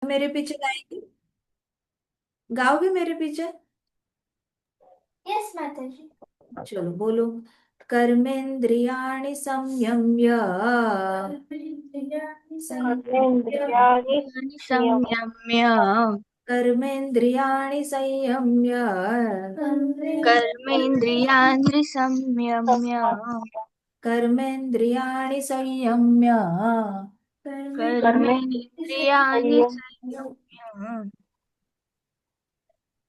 मेरे पीछे गाएगी? गाओगे मेरे पीछे? यस माता जी। चलो बोलो। कर्मेंद्रियाणि संयम्य। कर्मेन्द्रियाणि यानि नियम संयम्य कर्मेंद्रियाणि संयम्य। कर्मेन्द्रियाणि संयम्य कर्मेंद्रियाणि संयम्य। कर्मेन्द्रियाणि संयम्य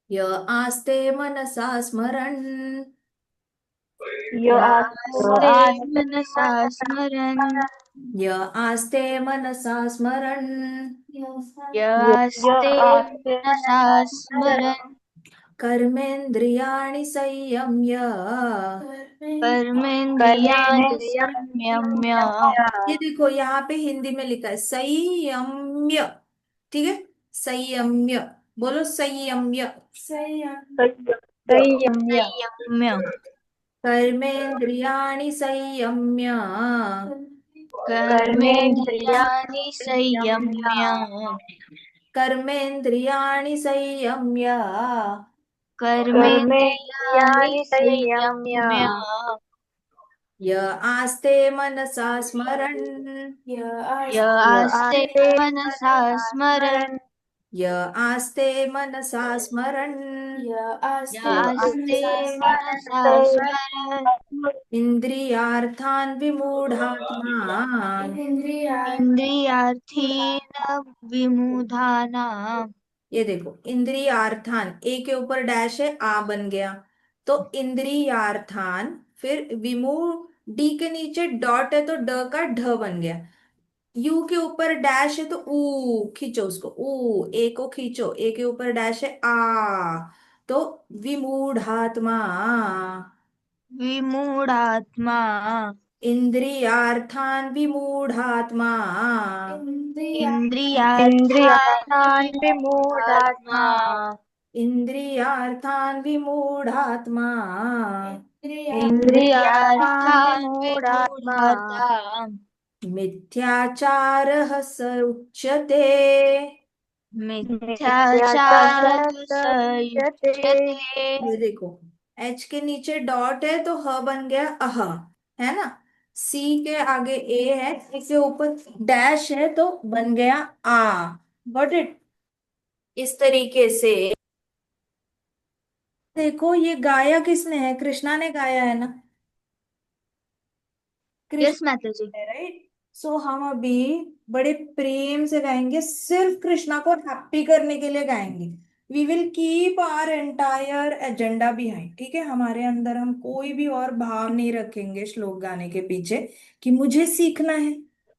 य आस्ते मनसा स्मरन्। य यास्ते आस्ते मनसा स्मरन् य आस्ते मनसा स्मरन्। य यास्ते आस्ते मनसा स्मरन् कर्मेन्द्रियाणि संयम्य। कर्मेन्द्रियाणि कर्मेन्द्रियाणि संयम्य ये देखो यहाँ पे हिंदी में लिखा है संयम्य। ठीक है। संयम्य। बोलो संयम्य। संयम्य संयम्य कर्मेन्द्रियाणि संयम्य। कर्मेन्द्रियाणि संयम्य कर्मेन्द्रियाणि संयम्य। कर्मेन्द्रियाणि कर्मेन्द्रियाणि संयम्य संयम्य य आस्ते मनसा स्मरन्। य य आस्ते आस्ते मनसा मनसा स्मरन् स्मरन् य आस्ते मनसा स्मरन्। य य आस्ते आस्ते मनसा मनसा स्मरन् इन्द्रियार्थान् विमूढात्मा। इन्द्रियार्थीन विमुधानाम् ये देखो इंद्रियार्थान, ए के ऊपर डैश है, आ बन गया। तो इंद्रियार्थान, फिर विमूढ़, डी के नीचे डॉट है तो ड का ढ बन गया। यू के ऊपर डैश है तो ऊ खींचो उसको, ऊ ए को खींचो, ए के ऊपर डैश है आ। तो विमूढ़ात्मा। विमूढ़ात्मा इंद्रियार्थान विमूढ़ात्मा। इन्द्रियार्थान् इन्द्रियार्थान् विमूढात्मा विमूढात्मा इंद्रियार्थान विमूढ़ात्मा। इन्द्रियार्थान् इन्द्रियार्थान् विमूढात्मा विमूढात्मा मिथ्याचारः स उच्यते। मिथ्याचारः मिथ्याचारः स स उच्यते युज्यते ये देखो, एच के नीचे डॉट है तो ह बन गया अह, है ना। सी के आगे ए है, इसके ऊपर डैश है तो बन गया आ। Got it. इस तरीके से देखो, ये गाया किसने है? कृष्णा ने गाया है ना। यस कृष्ण माता जी। है, राइट। सो हम अभी बड़े प्रेम से गाएंगे, सिर्फ कृष्णा को हैप्पी करने के लिए गाएंगे। We will keep our entire agenda behind. ठीक है, हमारे अंदर हम कोई भी और भाव नहीं रखेंगे श्लोक गाने के पीछे कि मुझे सीखना है,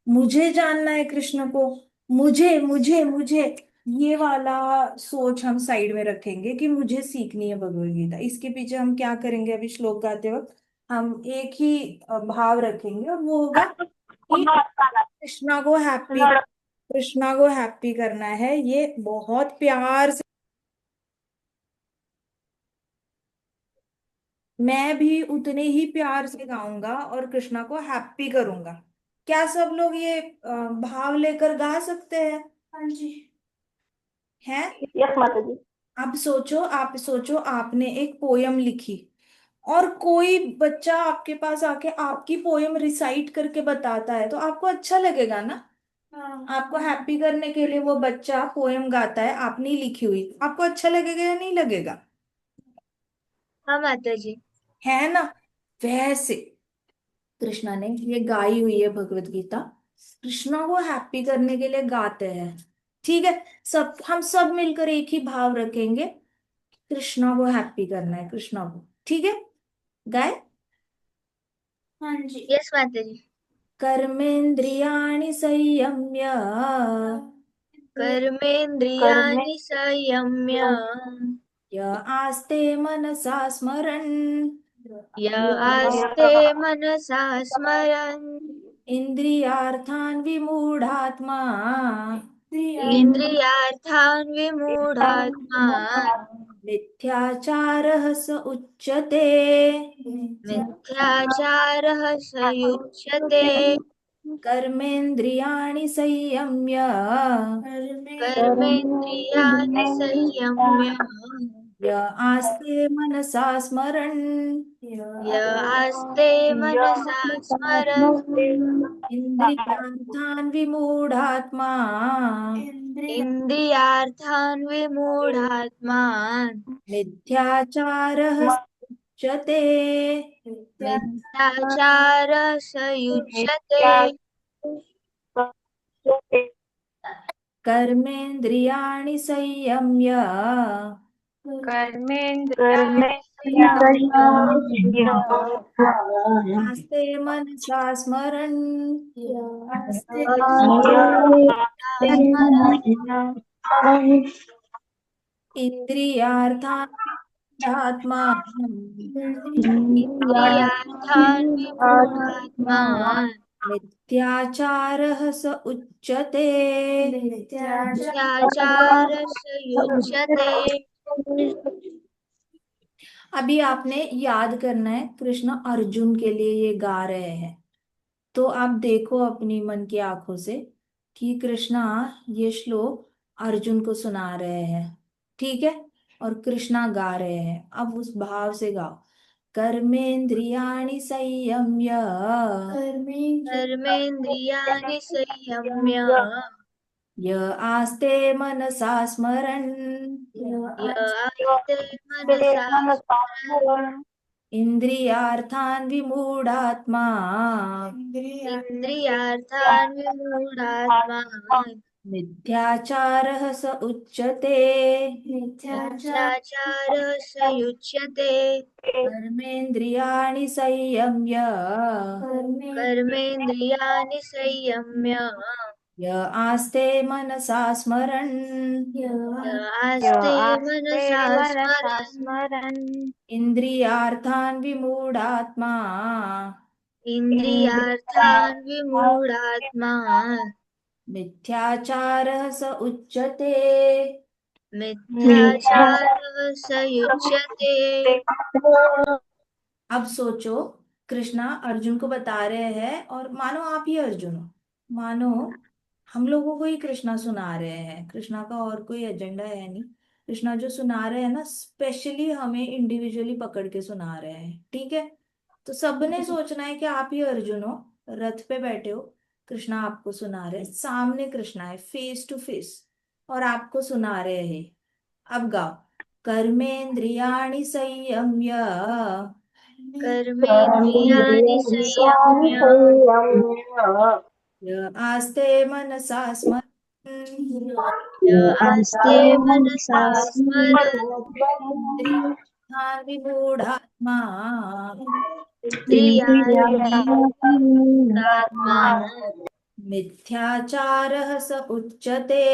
मुझे जानना है कृष्ण को, मुझे मुझे मुझे। ये वाला सोच हम साइड में रखेंगे कि मुझे सीखनी है भगवत गीता। इसके पीछे हम क्या करेंगे? अभी श्लोक गाते वक्त हम एक ही भाव रखेंगे, और वो होगा कि कृष्णा को हैप्पी, कृष्णा को हैप्पी करना है। ये बहुत प्यार से मैं भी उतने ही प्यार से गाऊंगा और कृष्णा को हैप्पी करूंगा। क्या सब लोग ये भाव लेकर गा सकते हैं? हाँ जी। हैं? यस माता जी। अब सोचो, आप सोचो, आपने एक पोयम लिखी और कोई बच्चा आपके पास आके आपकी पोयम रिसाइट करके बताता है, तो आपको अच्छा लगेगा ना। हाँ। आपको हैप्पी करने के लिए वो बच्चा पोयम गाता है आपने लिखी हुई, आपको अच्छा लगेगा या नहीं लगेगा? हाँ माता जी। है ना। वैसे कृष्णा ने ये गाई हुई है भगवत गीता, कृष्णा को हैप्पी करने के लिए गाते हैं। ठीक है, सब हम सब मिलकर एक ही भाव रखेंगे, कृष्णा को हैप्पी करना है, कृष्णा को। ठीक है, गाय। हाँ जी। यस माता जी। कर्मेन्द्रियाणि संयम्य। कर्मे कर्मेन्द्रियाणि संयम्य य आस्ते मनसा स्मरन्। य आस्ते मनसा स्मरन् इन्द्रियार्थान् विमूढात्मा। इन्द्रियार्थान् विमूढात्मा मिथ्याचारः स उच्यते। मिथ्याचारः स युज्यते कर्मेन्द्रियाणि संयम्य कर्मेन्द्रियाणि संयम्य य आस्ते मनसा स्मरन् य आस्ते मनसा स्मरन् इन्द्रियार्थान् विमूढात्मा इन्द्रियार्थान् विमूढात्मा मिथ्याचारः उच्यते मिथ्याचारः स युज्यते कर्मेन्द्रियाणि संयम्य आस्ते मनसा स्मरन् स्मरन् इन्द्रियार्थान् विमूढात्मा इन्द्रियार्थान् विमूढात्मा मिथ्याचारः स उच्यते मिथ्याचारः स युज्यते। अभी आपने याद करना है, कृष्ण अर्जुन के लिए ये गा रहे हैं। तो आप देखो अपनी मन की आंखों से कि कृष्णा ये श्लोक अर्जुन को सुना रहे हैं, ठीक है? और कृष्णा गा रहे हैं, अब उस भाव से गाओ। कर्मेन्द्रियाणि संयम्य कर्मेन्द्रियाणि संयम्य य आस्ते मनसा स्मरन् य आस्ते मनसा स्मरन् इन्द्रियार्थान् विमूढात्मा इन्द्रियार्थान् विमूढात्मा मिथ्याचारः स उच्यते मिथ्याचारः स युज्यते। कर्मेन्द्रियाणि संयम्य कर्मेन्द्रियाणि संयम्य य आस्ते मनसा स्मरन् य आस्ते मनसा स्मरन् इन्द्रियार्थान् विमूढात्मा इन्द्रियार्थान् विमूढात्मा मिथ्याचारः स उच्यते मिथ्याचारः स युज्यते। अब सोचो, कृष्णा अर्जुन को बता रहे हैं और मानो आप ही अर्जुन हो, मानो हम लोगों को ही कृष्णा सुना रहे हैं। कृष्णा का और कोई एजेंडा है नहीं। कृष्णा जो सुना रहे हैं ना, स्पेशली हमें इंडिविजुअली पकड़ के सुना रहे हैं, ठीक है? तो सबने सोचना है कि आप ही अर्जुन हो, रथ पे बैठे हो, कृष्णा आपको सुना रहे हैं, सामने कृष्णा है, फेस टू फेस, और आपको सुना रहे हैं। अब गाओ। कर्मेन्द्रियाणि संयम्य कर्मेन्द्रियाणि संयम्य य आस्ते मनसा स्मरन् य आस्ते मनसा स्मरन् इन्द्रियार्थान् विमूढात्मा इन्द्रियाणि विमूढात्मा मिथ्याचारः स उच्यते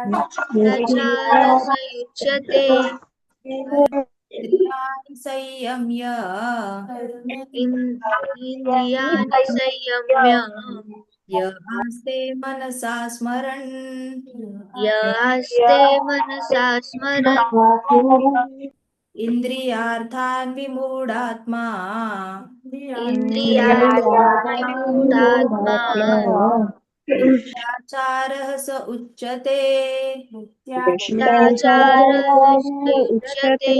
मिथ्याचारः स युज्यते। इन्द्रियाणि संयम्य इन्द्रियाणि संयम्य य आस्ते मनसा स्मरन् य आस्ते मनसा स्मरन् इन्द्रियार्थान् विमूढात्मा इन्द्रियार्थान् विमूढात्मा मिथ्याचारः स उच्यते मिथ्याचारः स युज्यते।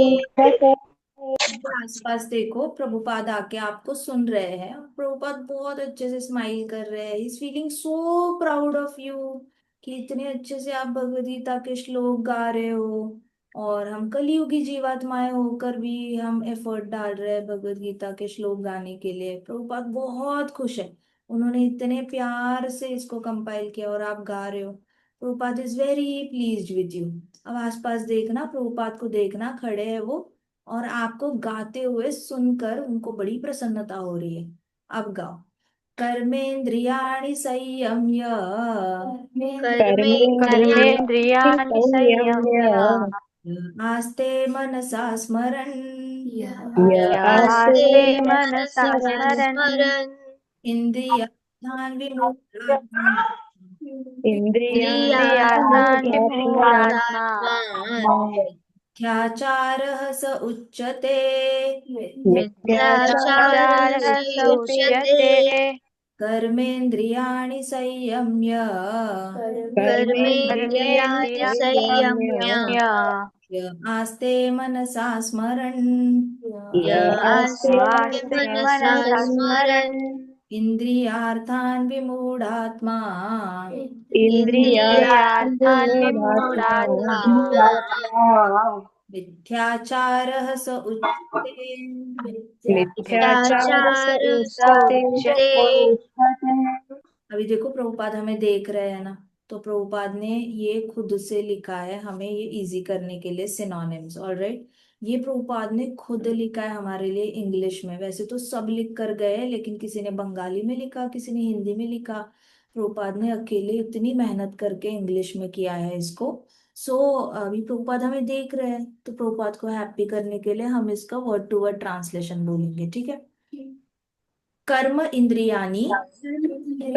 आसपास देखो, प्रभुपाद आके आपको सुन रहे हैं, प्रभुपाद बहुत अच्छे से स्माइल कर रहे हैं। Is feeling so proud of you कि इतने अच्छे से आप भगवद गीता के श्लोक गा रहे हो, और हम कलियुगी जीवात्माएं होकर भी हम एफर्ट डाल रहे हैं भगवद गीता के श्लोक गाने के लिए। प्रभुपाद बहुत खुश है, उन्होंने इतने प्यार से इसको कंपाइल किया और आप गा रहे हो। Prabhupada is very pleased with you. अब आसपास देखना, प्रभुपाद को देखना, खड़े हैं वो और आपको गाते हुए सुनकर उनको बड़ी प्रसन्नता हो रही है। अब गाओ। कर्मेन्द्रियाणि संयम्य कर्मेन्द्रियाणि संयम्य आस्ते मनसा स्मरन् य आस्ते मनसा स्मरन् इन्द्रियार्थान् विमूढात्मा इन्द्रियार्थान् विमूढात्मा मिथ्याचारः स उच्यते मिथ्याचारः स युज्यते। कर्मेन्द्रियाणि संयम्य कर्मेन्द्रियाणि संयम्य य आस्ते मनसा स्मरन् य आस्ते आस्ते मनसा मनसा स्मरन् इन्द्रियार्थान् विमूढात्मा इन्द्रियार्थान् विमूढात्मा मिथ्याचारः स उच्यते। मिथ्याचारः स स उच्यते। उच्यते। अभी देखो प्रभुपाद हमें देख रहे हैं ना, तो प्रभुपाद ने ये खुद से लिखा है हमें ये इजी करने के लिए सिनोनिम्स। ऑलराइट, ये प्रभुपाद ने खुद लिखा है हमारे लिए इंग्लिश में। वैसे तो सब लिख कर गए हैं, लेकिन किसी ने बंगाली में लिखा, किसी ने हिंदी में लिखा। प्रभुपाद ने अकेले इतनी मेहनत करके इंग्लिश में किया है इसको। सो अभी प्रभुपाद हमें देख रहे हैं, तो प्रभुपाद को हैप्पी करने के लिए हम इसका वर्ड टू वर्ड ट्रांसलेशन बोलेंगे, ठीक है। कर्म इंद्रियानी,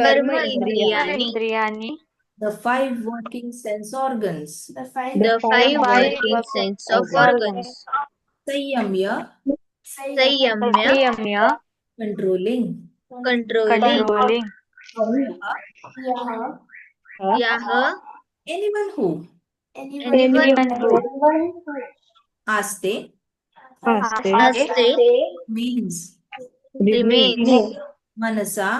कर्म इंद्रियाणि, इंद्रियाणि the five working sense organs, the five working sense of organs, संयम्य, संयम्य, संयम्य controlling, controlling, कंट्रोलिंग यह anyone who, anyone who आस्ते आस्ते means remains Mansa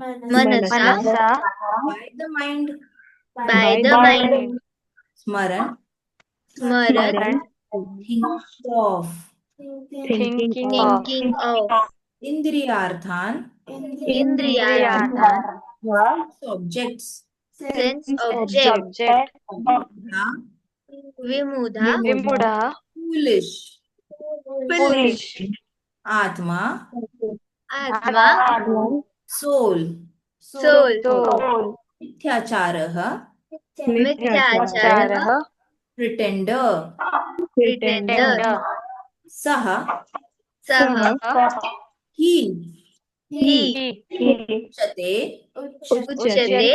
manasa Mansa by the mind, by the mind, स्मरण smaran think of, thinking of thinking of, इंद्रियार्थान indriyarthan objects, sense object, object विमूढ़ा vimudha विमूढ़ foolish, foolish, आत्मा atma soul, soul, मिथ्याचारः मिथ्याचारः pretender, pretender, सः सः he he उच्यते उच्यते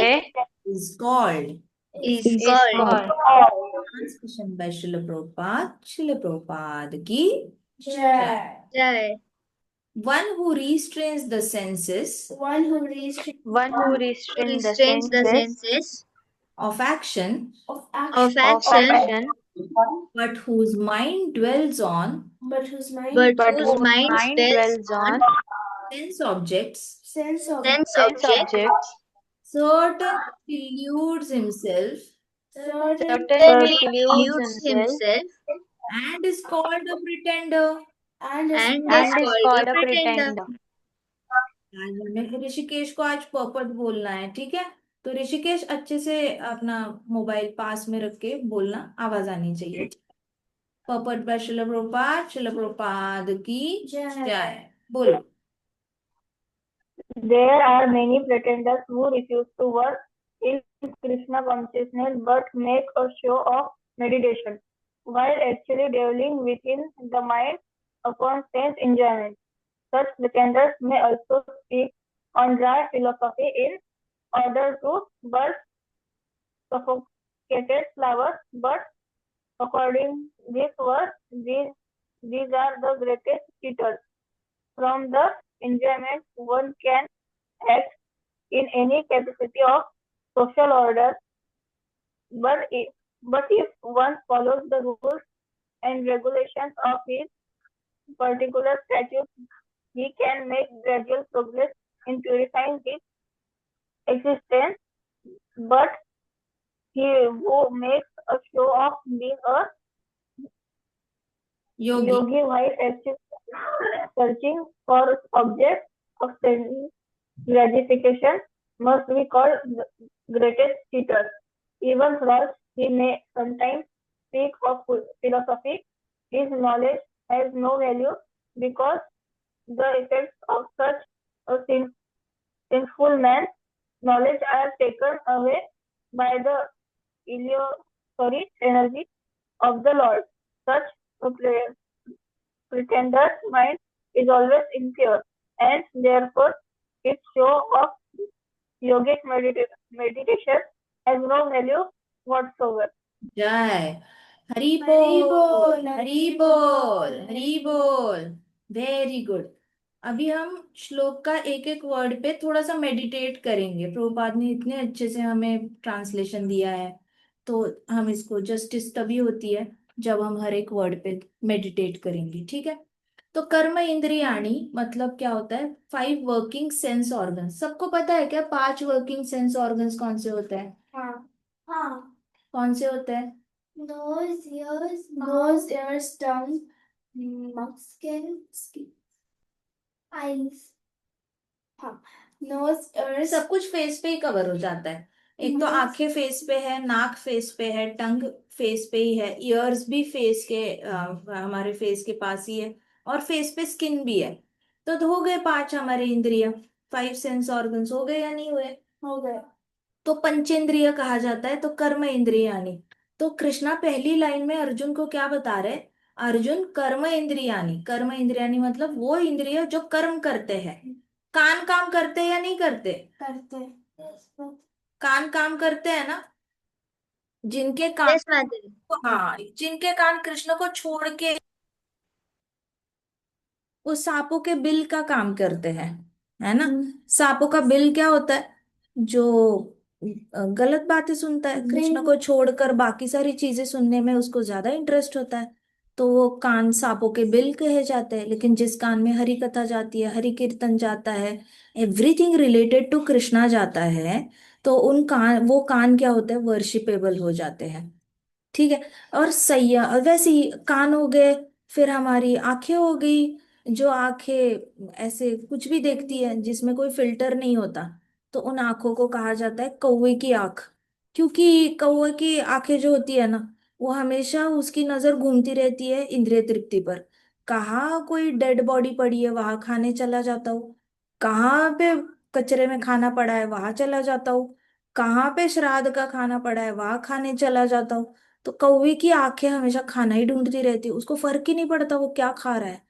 is called। is called translation bye Srila Prabhupada की जय। जय। One who restrains the senses one who restrain the Restrains the senses senses of action, of of action, action but whose mind dwells on but but whose whose mind mind dwells dwells on on sense objects, sense sense objects, objects certainly deludes himself certainly deludes deludes himself himself, and is called a pretender। and is and is called called a a pretender। pretender। आज हमें ऋषिकेश को आज पर्पट बोलना है, ठीक है। तो ऋषिकेश अच्छे से अपना मोबाइल पास में रख के बोलना, आवाज आनी चाहिए। पर्पट बाय शिल प्रभुपाद की जय। बोलो। There are many pretenders who refuse to work in Krishna consciousness but make a show of meditation, while actually dwelling within the mind upon sense enjoyment. Such pretenders may also speak on dry philosophy in order to burst suffocated flowers, but according this verse, these are the greatest cheaters. From the enjoyment one can act in any capacity of social order, but if one follows the rules and regulations of his particular statute, he can make gradual progress in purifying his existence. But he who makes a show of being a Yogi yogi while actually searching for objects of sense gratification must be called the greatest cheater. Even though he may sometimes speak of philosophy, his knowledge has no value because the effects of such a sinful man's knowledge are taken away by the illusory energy of the Lord. Such a pretender's mind is always impure, and therefore its show of yogic meditation has no value whatsoever. जय। हरि बोल, हरि बोल, हरि बोल। Very good. अभी हम श्लोक का एक एक वर्ड पे थोड़ा सा मेडिटेट करेंगे। प्रभुपाद ने इतने अच्छे से हमें ट्रांसलेशन दिया है, तो हम इसको जस्टिस तभी होती है जब हम हर एक वर्ड पे मेडिटेट करेंगे, ठीक है। तो कर्म इंद्रियाणी मतलब क्या होता है? 5 वर्किंग सेंस ऑर्गन्स। सबको पता है क्या 5 वर्किंग सेंस ऑर्गन्स कौन से होते हैं? हाँ हाँ। कौन से होते हैं? Nose, ears, tongue, skin, eyes. हाँ, nose, ears. सब कुछ फेस पे ही कवर हो जाता है। एक तो आंखें फेस पे है, नाक फेस पे है, टंग फेस पे ही है, ईयर्स भी फेस के हमारे फेस के पास ही है, और फेस पे स्किन भी है। तो हो गए 5 हमारे इंद्रिय, 5 सेंस ऑर्गन्स हो गए या नहीं हुए? हो गया। तो पंचेंद्रिय कहा जाता है, तो कर्म इंद्रियानी। तो कृष्णा पहली लाइन में अर्जुन को क्या बता रहे? अर्जुन कर्म इंद्रियानी, कर्म इंद्रियानी मतलब वो इंद्रिय जो कर्म करते हैं। कान काम करते हैं या नहीं करते? करते। कान काम करते हैं ना? जिनके कान, Yes, Madhuri. हाँ, जिनके कान कृष्ण को छोड़ के वो सांपों के बिल का काम करते हैं, है ना। सांपों का बिल क्या होता है? जो गलत बातें सुनता है, कृष्ण को छोड़कर बाकी सारी चीजें सुनने में उसको ज्यादा इंटरेस्ट होता है। तो वो कान सांपों के बिल कहे जाते हैं। लेकिन जिस कान में हरि कथा जाती है, हरि कीर्तन जाता है, एवरीथिंग रिलेटेड टू कृष्णा जाता है, तो उन कान, वो कान क्या होते हैं? वर्शिपेबल हो जाते हैं, ठीक है। और सैया वैसे ही कान हो गए, फिर हमारी आंखें हो गई। जो आंखें ऐसे कुछ भी देखती है जिसमें कोई फिल्टर नहीं होता, तो उन आंखों को कहा जाता है कौवे की आंख। क्योंकि कौवे की आंखें जो होती है ना, वो हमेशा उसकी नजर घूमती रहती है इंद्रिय तृप्ति पर। कहाँ कोई डेड बॉडी पड़ी है वहां खाने चला जाता हूँ, कहाँ पे कचरे में खाना पड़ा है वहां चला जाता हूँ, कहाँ पे श्राद्ध का खाना पड़ा है वहां खाने चला जाता हूँ। तो कौवे की आंखें हमेशा खाना ही ढूंढती रहती है, उसको फर्क ही नहीं पड़ता वो क्या खा रहा है।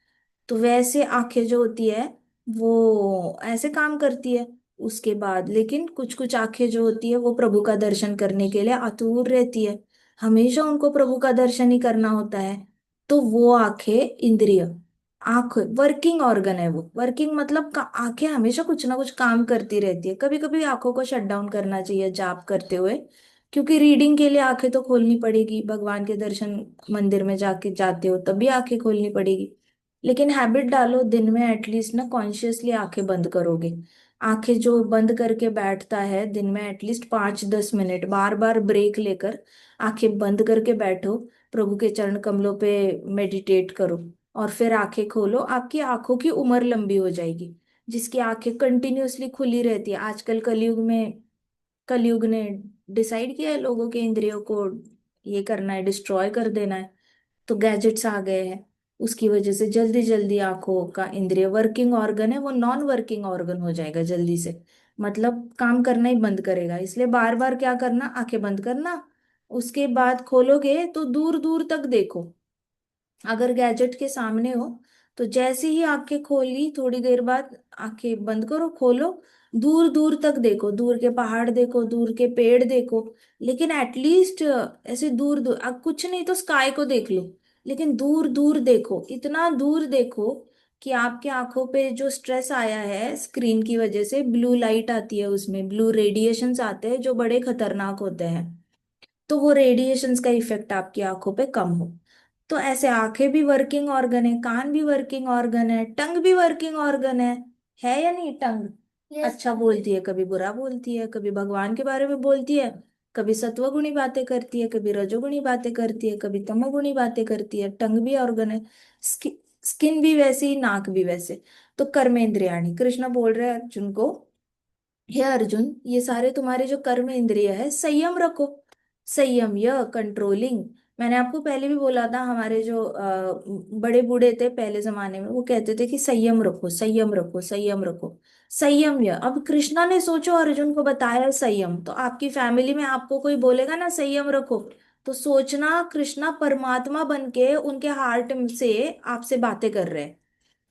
तो वैसे आंखें जो होती है वो ऐसे काम करती है। उसके बाद लेकिन कुछ कुछ आंखें जो होती है वो प्रभु का दर्शन करने के लिए आतुर रहती है, हमेशा उनको प्रभु का दर्शन ही करना होता है। तो वो आंखें इंद्रिय, आंख वर्किंग ऑर्गन है। वो वर्किंग मतलब आंखें हमेशा कुछ ना कुछ काम करती रहती है। कभी कभी आंखों को शट डाउन करना चाहिए जाप करते हुए, क्योंकि रीडिंग के लिए आंखें तो खोलनी पड़ेगी, भगवान के दर्शन मंदिर में जाके जाते हो तब भी आंखें खोलनी पड़ेगी। लेकिन हैबिट डालो, दिन में एटलीस्ट ना कॉन्शियसली आंखें बंद करोगे। आंखें जो बंद करके बैठता है दिन में एटलीस्ट 5-10 मिनट बार बार ब्रेक लेकर आंखें बंद करके बैठो, प्रभु के चरण कमलों पे मेडिटेट करो, और फिर आंखें खोलो। आपकी आंखों की उम्र लंबी हो जाएगी। जिसकी आंखें कंटिन्यूअसली खुली रहती है, आजकल कलयुग ने डिसाइड किया है लोगों के इंद्रियों को ये करना है, डिस्ट्रॉय कर देना है। तो गैजेट्स आ गए हैं, उसकी वजह से जल्दी जल्दी आंखों का इंद्रिय वर्किंग ऑर्गन है वो नॉन वर्किंग ऑर्गन हो जाएगा जल्दी से, मतलब काम करना ही बंद करेगा। इसलिए बार बार क्या करना? आंखें बंद करना, उसके बाद खोलोगे तो दूर दूर तक देखो। अगर गैजेट के सामने हो तो जैसे ही आंखें खोली थोड़ी देर बाद आंखें बंद करो, खोलो, दूर दूर तक देखो, दूर के पहाड़ देखो, दूर के पेड़ देखो। लेकिन एटलीस्ट ऐसे दूर दूर, अब कुछ नहीं तो स्काई को देख लो, लेकिन दूर दूर देखो, इतना दूर देखो कि आपके आंखों पे जो स्ट्रेस आया है स्क्रीन की वजह से, ब्लू लाइट आती है उसमें, ब्लू रेडिएशंस आते हैं जो बड़े खतरनाक होते हैं, तो वो रेडिएशंस का इफेक्ट आपकी आंखों पे कम हो। तो ऐसे आंखें भी वर्किंग ऑर्गन है, कान भी वर्किंग ऑर्गन है, टंग भी वर्किंग ऑर्गन है या नहीं? टंग अच्छा बोलती है, कभी बुरा बोलती है, कभी भगवान के बारे में बोलती है, कभी सत्वगुणी बातें करती है, कभी रजोगुणी बातें करती है, कभी तमोगुणी बातें करती है। टंग भी ऑर्गन है, स्किन भी वैसे ही, नाक भी वैसे। तो कर्मेंद्रियाणी, कृष्ण बोल रहे हैं अर्जुन को, हे अर्जुन, ये सारे तुम्हारे जो कर्म इंद्रिय है संयम रखो। संयम यह कंट्रोलिंग, मैंने आपको पहले भी बोला था, हमारे जो बड़े बूढ़े थे पहले जमाने में वो कहते थे कि संयम रखो, संयम रखो, संयम रखो। संयम यह, अब कृष्णा ने सोचो अर्जुन को बताया संयम, तो आपकी फैमिली में आपको कोई बोलेगा ना संयम रखो, तो सोचना कृष्णा परमात्मा बन के उनके हार्ट से आपसे बातें कर रहे हैं।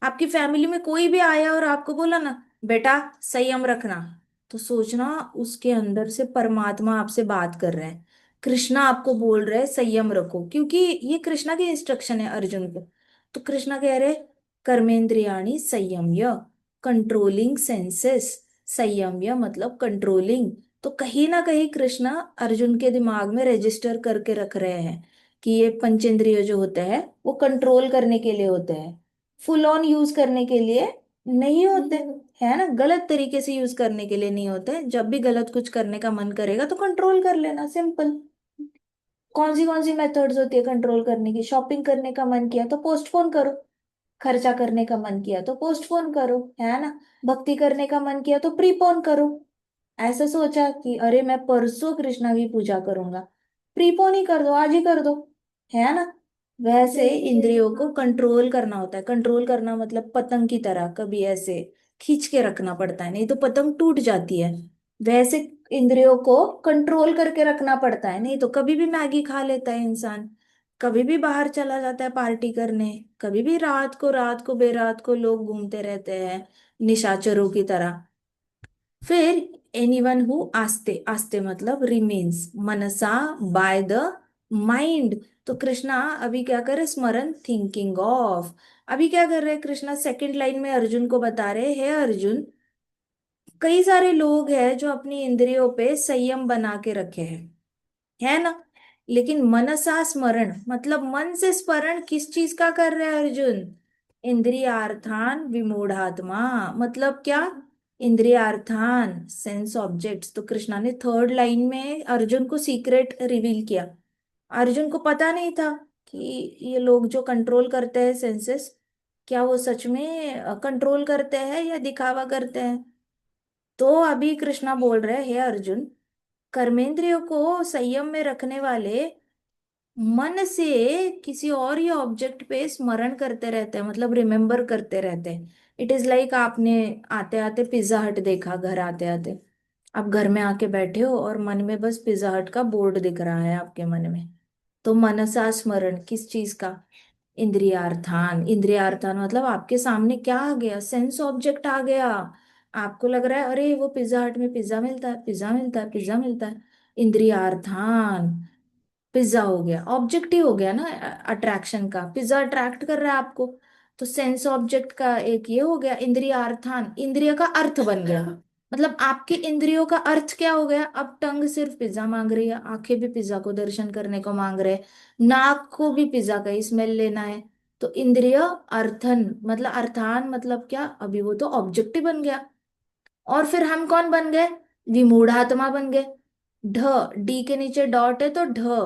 आपकी फैमिली में कोई भी आया और आपको बोला ना बेटा संयम रखना, तो सोचना उसके अंदर से परमात्मा आपसे बात कर रहे हैं। कृष्णा आपको बोल रहे हैं संयम रखो, क्योंकि ये कृष्णा की इंस्ट्रक्शन है अर्जुन को। तो कृष्णा कह रहे कर्मेंद्रियाणि संयम्य, कंट्रोलिंग सेंसेस। संयम्य मतलब कंट्रोलिंग। तो कहीं ना कहीं कृष्णा अर्जुन के दिमाग में रजिस्टर करके रख रहे हैं कि ये पंचेंद्रिय जो होते हैं वो कंट्रोल करने के लिए होते हैं, फुल ऑन यूज करने के लिए नहीं होते, है ना, गलत तरीके से यूज करने के लिए नहीं होते। जब भी गलत कुछ करने का मन करेगा तो कंट्रोल कर लेना, सिंपल। कौन सी मेथड्स होती है कंट्रोल करने की? शॉपिंग करने का मन किया तो पोस्टपोन करो, खर्चा करने का मन किया तो पोस्टपोन करो, है ना, भक्ति करने का मन किया तो प्रीपोन करो। ऐसा सोचा कि अरे मैं परसों कृष्णा की पूजा करूंगा, प्रीपोन ही कर दो, आज ही कर दो, है ना। वैसे इंद्रियों को कंट्रोल करना होता है। कंट्रोल करना मतलब पतंग की तरह कभी ऐसे खींच के रखना पड़ता है, नहीं तो पतंग टूट जाती है। वैसे इंद्रियों को कंट्रोल करके रखना पड़ता है, नहीं तो कभी भी मैगी खा लेता है इंसान, कभी भी बाहर चला जाता है पार्टी करने, कभी भी रात को बेरात को लोग घूमते रहते हैं निशाचरों की तरह। फिर एनीवन हु आस्ते, आस्ते मतलब remains Mansa by the mind. तो कृष्णा अभी क्या करे? स्मरण, थिंकिंग ऑफ। अभी क्या कर रहे हैं कृष्णा? सेकंड लाइन में अर्जुन को बता रहे हैं, अर्जुन कई सारे लोग हैं जो अपनी इंद्रियों पे संयम बना के रखे हैं, है ना, लेकिन मनसा स्मरण मतलब मन से स्मरण किस चीज का कर रहे हैं अर्जुन? इंद्रियार्थान विमूढ़ात्मा। मतलब क्या? इंद्रियार्थान सेंस ऑब्जेक्ट्स। तो कृष्णा ने थर्ड लाइन में अर्जुन को सीक्रेट रिवील किया। अर्जुन को पता नहीं था कि ये लोग जो कंट्रोल करते हैं सेंसेस, क्या वो सच में कंट्रोल करते हैं या दिखावा करते हैं। तो अभी कृष्णा बोल रहे हैं, हे अर्जुन, कर्मेंद्रियों को संयम में रखने वाले मन से किसी और ही ऑब्जेक्ट पे स्मरण करते रहते हैं, मतलब रिमेम्बर करते रहते हैं। इट इज लाइक आपने आते आते पिज्जा हट देखा, घर आते आते आप घर में आके बैठे हो और मन में बस पिज्जा हट का बोर्ड दिख रहा है आपके मन में। तो मनसा स्मरण किस चीज का? इंद्रियार्थान। इंद्रियार्थान मतलब आपके सामने क्या आ गया? सेंस ऑब्जेक्ट आ गया। आपको लग रहा है अरे वो पिज्जा हट में पिज्जा मिलता है, पिज्जा मिलता है, पिज्जा मिलता है। इंद्रियार्थान, पिज्जा हो गया, ऑब्जेक्ट ही हो गया ना अट्रैक्शन का, पिज्जा अट्रैक्ट कर रहा है आपको। तो सेंस ऑब्जेक्ट का एक ये हो गया इंद्रियार्थान, इंद्रिय का अर्थ बन गया। मतलब आपके इंद्रियों का अर्थ क्या हो गया? अब टंग सिर्फ पिज्जा मांग रही है, आंखें भी पिज्जा को दर्शन करने को मांग रहे हैं, नाक को भी पिज्जा का ही स्मेल लेना है। तो इंद्रिय अर्थन मतलब अर्थान मतलब क्या? अभी वो तो ऑब्जेक्ट ही बन गया। और फिर हम कौन बन गए? विमूढ़ात्मा बन गए। ढ, डी के नीचे डॉट है तो ढ।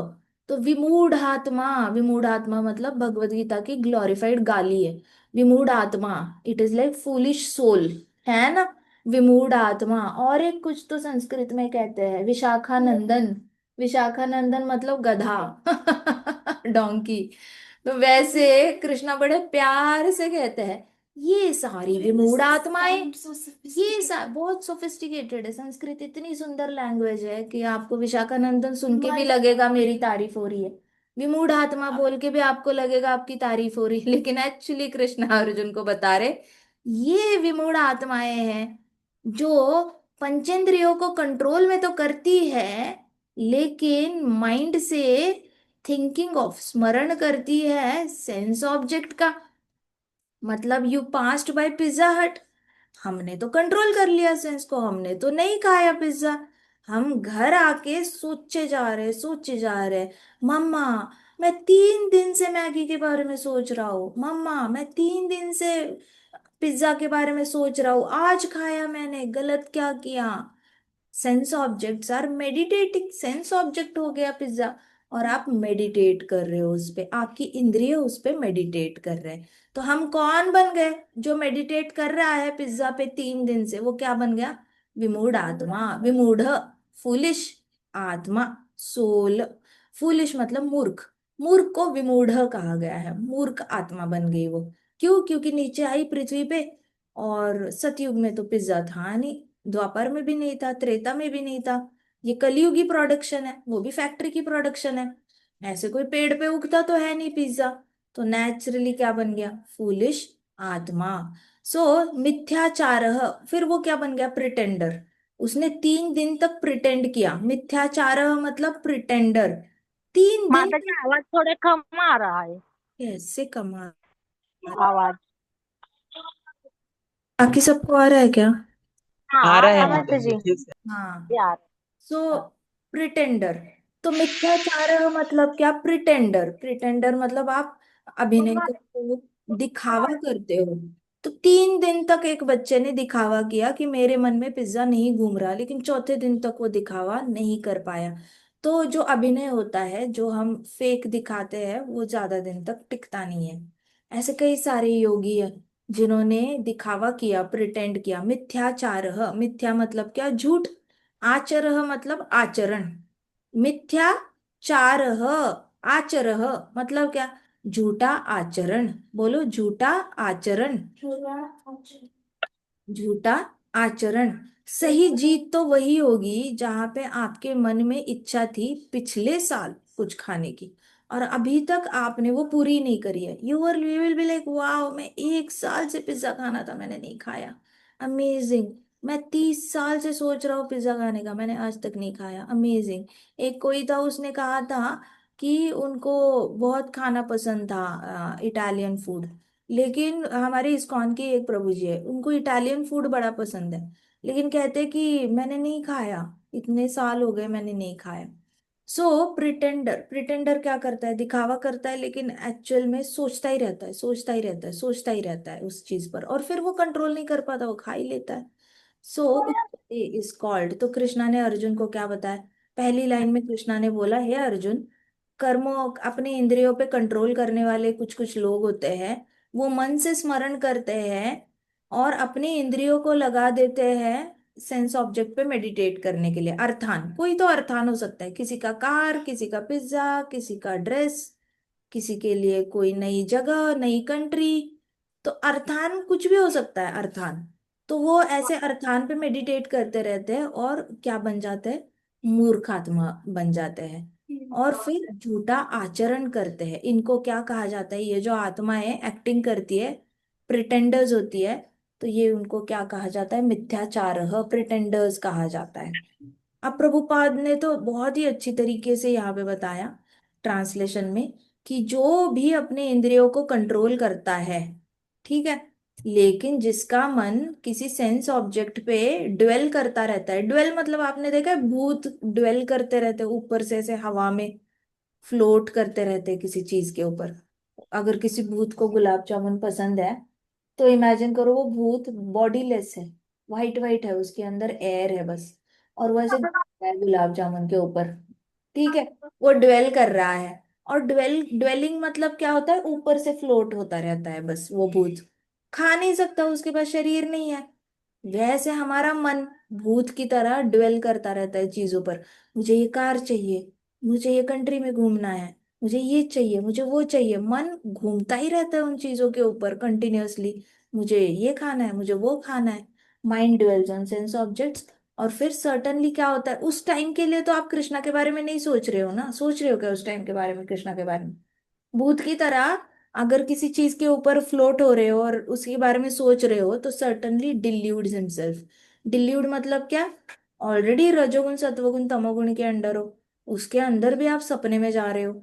तो विमूढ़ात्मा, विमूढ़ात्मा मतलब भगवत गीता की ग्लोरिफाइड गाली है। विमूढ़ात्मा, it is like foolish soul, है ना। विमूढ़ात्मा। और एक कुछ तो संस्कृत में कहते हैं विशाखानंदन। विशाखानंदन मतलब गधा डोंकी। तो वैसे कृष्णा बड़े प्यार से कहते हैं ये सारी विमूढ़ आत्माएं, बहुत सोफिस्टिकेटेड है। संस्कृत इतनी सुंदर लैंग्वेज है कि आपको विशाखानंदन सुन के भी लगेगा मेरी तारीफ हो रही है, विमूढ़ आत्मा बोल के भी आपको लगेगा आपकी तारीफ हो रही है, लेकिन एक्चुअली कृष्ण अर्जुन को बता रहे ये विमूढ़ आत्माएं हैं जो पंचेंद्रियों को कंट्रोल में तो करती है लेकिन माइंड से थिंकिंग ऑफ स्मरण करती है सेंस ऑब्जेक्ट का। मतलब यू पास्ड बाय पिज्जा हट, हमने तो कंट्रोल कर लिया सेंस को, हमने तो नहीं खाया पिज्जा। हम घर आके सोचे जा रहे मम्मा मैं 3 दिन से मैगी के बारे में सोच रहा हूँ, मम्मा मैं 3 दिन से पिज्जा के बारे में सोच रहा हूँ, आज खाया मैंने, गलत क्या किया? Sense objects are meditating, sense object हो गया पिज्जा, और आप मेडिटेट कर रहे हो उस पे, आपकी इंद्रिय उस पे मेडिटेट कर रहे हैं। तो हम कौन बन गए? जो मेडिटेट कर रहा है पिज्जा पे 3 दिन से, वो क्या बन गया? विमूढ़ आत्मा। विमूढ़, फूलिश, आत्मा, सोल। फूलिश मतलब मूर्ख, मूर्ख को विमूढ़ कहा गया है, मूर्ख आत्मा बन गई वो। क्यों? क्योंकि नीचे आई पृथ्वी पे, और सतयुग में तो पिज्जा था नहीं, द्वापर में भी नहीं था, त्रेता में भी नहीं था। ये कलयुगी प्रोडक्शन है, वो भी फैक्ट्री की प्रोडक्शन है। ऐसे कोई पेड़ पे उगता तो है नहीं पिज्जा। तो नेचुरली क्या बन गया? फूलिश आत्मा। सो मिथ्याचार, फिर वो क्या बन गया? प्रिटेंडर। उसने 3 दिन तक प्रिटेंड किया। मिथ्याचार मतलब प्रिटेंडर। 3 दिन माता जी आवाज थोड़े कम आ रहा है। कैसे कमा? आवाज बाकी सबको आ रहा है क्या? आ रहा है हाँ माता माता जी, जी। ठीक से। हाँ। यार सो प्रिटेंडर, तो मिथ्याचार मतलब क्या? प्रिटेंडर, प्रिटेंडर मतलब आप अभिनय करते हो, दिखावा करते हो। तो 3 दिन तक एक बच्चे ने दिखावा किया कि मेरे मन में पिज्जा नहीं घूम रहा, लेकिन चौथे दिन तक वो दिखावा नहीं कर पाया। तो जो अभिनय होता है, जो हम फेक दिखाते हैं, वो ज्यादा दिन तक टिकता नहीं है। ऐसे कई सारे योगी हैं जिन्होंने दिखावा किया, प्रिटेंड किया। मिथ्याचार, मिथ्या मतलब क्या? झूठ। आचरह मतलब आचरण। मिथ्याचारः, आचरह मतलब क्या? झूठा आचरण। बोलो, झूठा आचरण। झूठा आचरण। सही जीत तो वही होगी जहां पे आपके मन में इच्छा थी पिछले साल कुछ खाने की, और अभी तक आपने वो पूरी नहीं करी है। You will be like, wow, मैं 1 साल से पिज्जा खाना था, मैंने नहीं खाया, अमेजिंग। मैं 30 साल से सोच रहा हूँ पिज्जा खाने का, मैंने आज तक नहीं खाया, अमेजिंग। एक कोई था, उसने कहा था कि उनको बहुत खाना पसंद था इटालियन फूड। लेकिन हमारे इस्कॉन के एक प्रभु जी है, उनको इटालियन फूड बड़ा पसंद है, लेकिन कहते कि मैंने नहीं खाया, इतने साल हो गए मैंने नहीं खाया। सो प्रिटेंडर, प्रिटेंडर क्या करता है? दिखावा करता है, लेकिन एक्चुअल में सोचता ही रहता है, सोचता ही रहता है, सोचता ही रहता है उस चीज पर, और फिर वो कंट्रोल नहीं कर पाता, वो खा ही लेता है। So is called. तो कृष्णा ने अर्जुन को क्या बताया? पहली लाइन में कृष्णा ने बोला, हे अर्जुन, कर्मों, अपने इंद्रियों पे कंट्रोल करने वाले कुछ कुछ लोग होते हैं, वो मन से स्मरण करते हैं और अपने इंद्रियों को लगा देते हैं सेंस ऑब्जेक्ट पे मेडिटेट करने के लिए। अर्थान, कोई तो अर्थान हो सकता है, किसी का कार, किसी का पिज्जा, किसी का ड्रेस, किसी के लिए कोई नई जगह, नई कंट्री। तो अर्थान कुछ भी हो सकता है, अर्थान। तो वो ऐसे अर्थान पे मेडिटेट करते रहते हैं और क्या बन जाते हैं? मूर्खात्मा बन जाते हैं, और फिर झूठा आचरण करते हैं। इनको क्या कहा जाता है? ये जो आत्माएं एक्टिंग करती है, प्रिटेंडर्स होती है, तो ये उनको क्या कहा जाता है? मिथ्याचार, प्रिटेंडर्स कहा जाता है। अब प्रभुपाद ने तो बहुत ही अच्छी तरीके से यहाँ पे बताया ट्रांसलेशन में, कि जो भी अपने इंद्रियों को कंट्रोल करता है, ठीक है, लेकिन जिसका मन किसी सेंस ऑब्जेक्ट पे ड्वेल करता रहता है। ड्वेल मतलब आपने देखा है, भूत ड्वेल करते रहते हैं ऊपर से, ऐसे हवा में फ्लोट करते रहते हैं किसी चीज के ऊपर। अगर किसी भूत को गुलाब जामुन पसंद है, तो इमेजिन करो वो भूत बॉडीलेस है, वाइट वाइट है, उसके अंदर एयर है बस, और वो ऐसे है गुलाब जामुन के ऊपर, ठीक है, वो ड्वेल कर रहा है। और ड्वेलिंग मतलब क्या होता है? ऊपर से फ्लोट होता रहता है बस वो भूत, खा नहीं सकता, उसके पास शरीर नहीं है। वैसे हमारा मन भूत की तरह ड्वेल करता रहता है चीजों पर। मुझे ये कार चाहिए, मुझे ये कंट्री में घूमना है, मुझे ये चाहिए, मुझे वो चाहिए, मन घूमता ही रहता है उन चीजों के ऊपर कंटिन्यूअसली। मुझे ये खाना है, मुझे वो खाना है। Mind dwells on sense objects. और फिर सर्टनली क्या होता है उस टाइम के लिए? तो आप कृष्णा के बारे में नहीं सोच रहे हो ना, सोच रहे हो क्या उस टाइम के बारे में, कृष्णा के बारे में? भूत की तरह अगर किसी चीज के ऊपर फ्लोट हो रहे हो और उसके बारे में सोच रहे हो, तो सर्टनली डिल्यूड्स हिमसेल्फ। डिल्यूड मतलब क्या? ऑलरेडी रजोगुण सत्वगुण तमोगुण के अंडर हो, उसके अंदर भी आप सपने में जा रहे हो,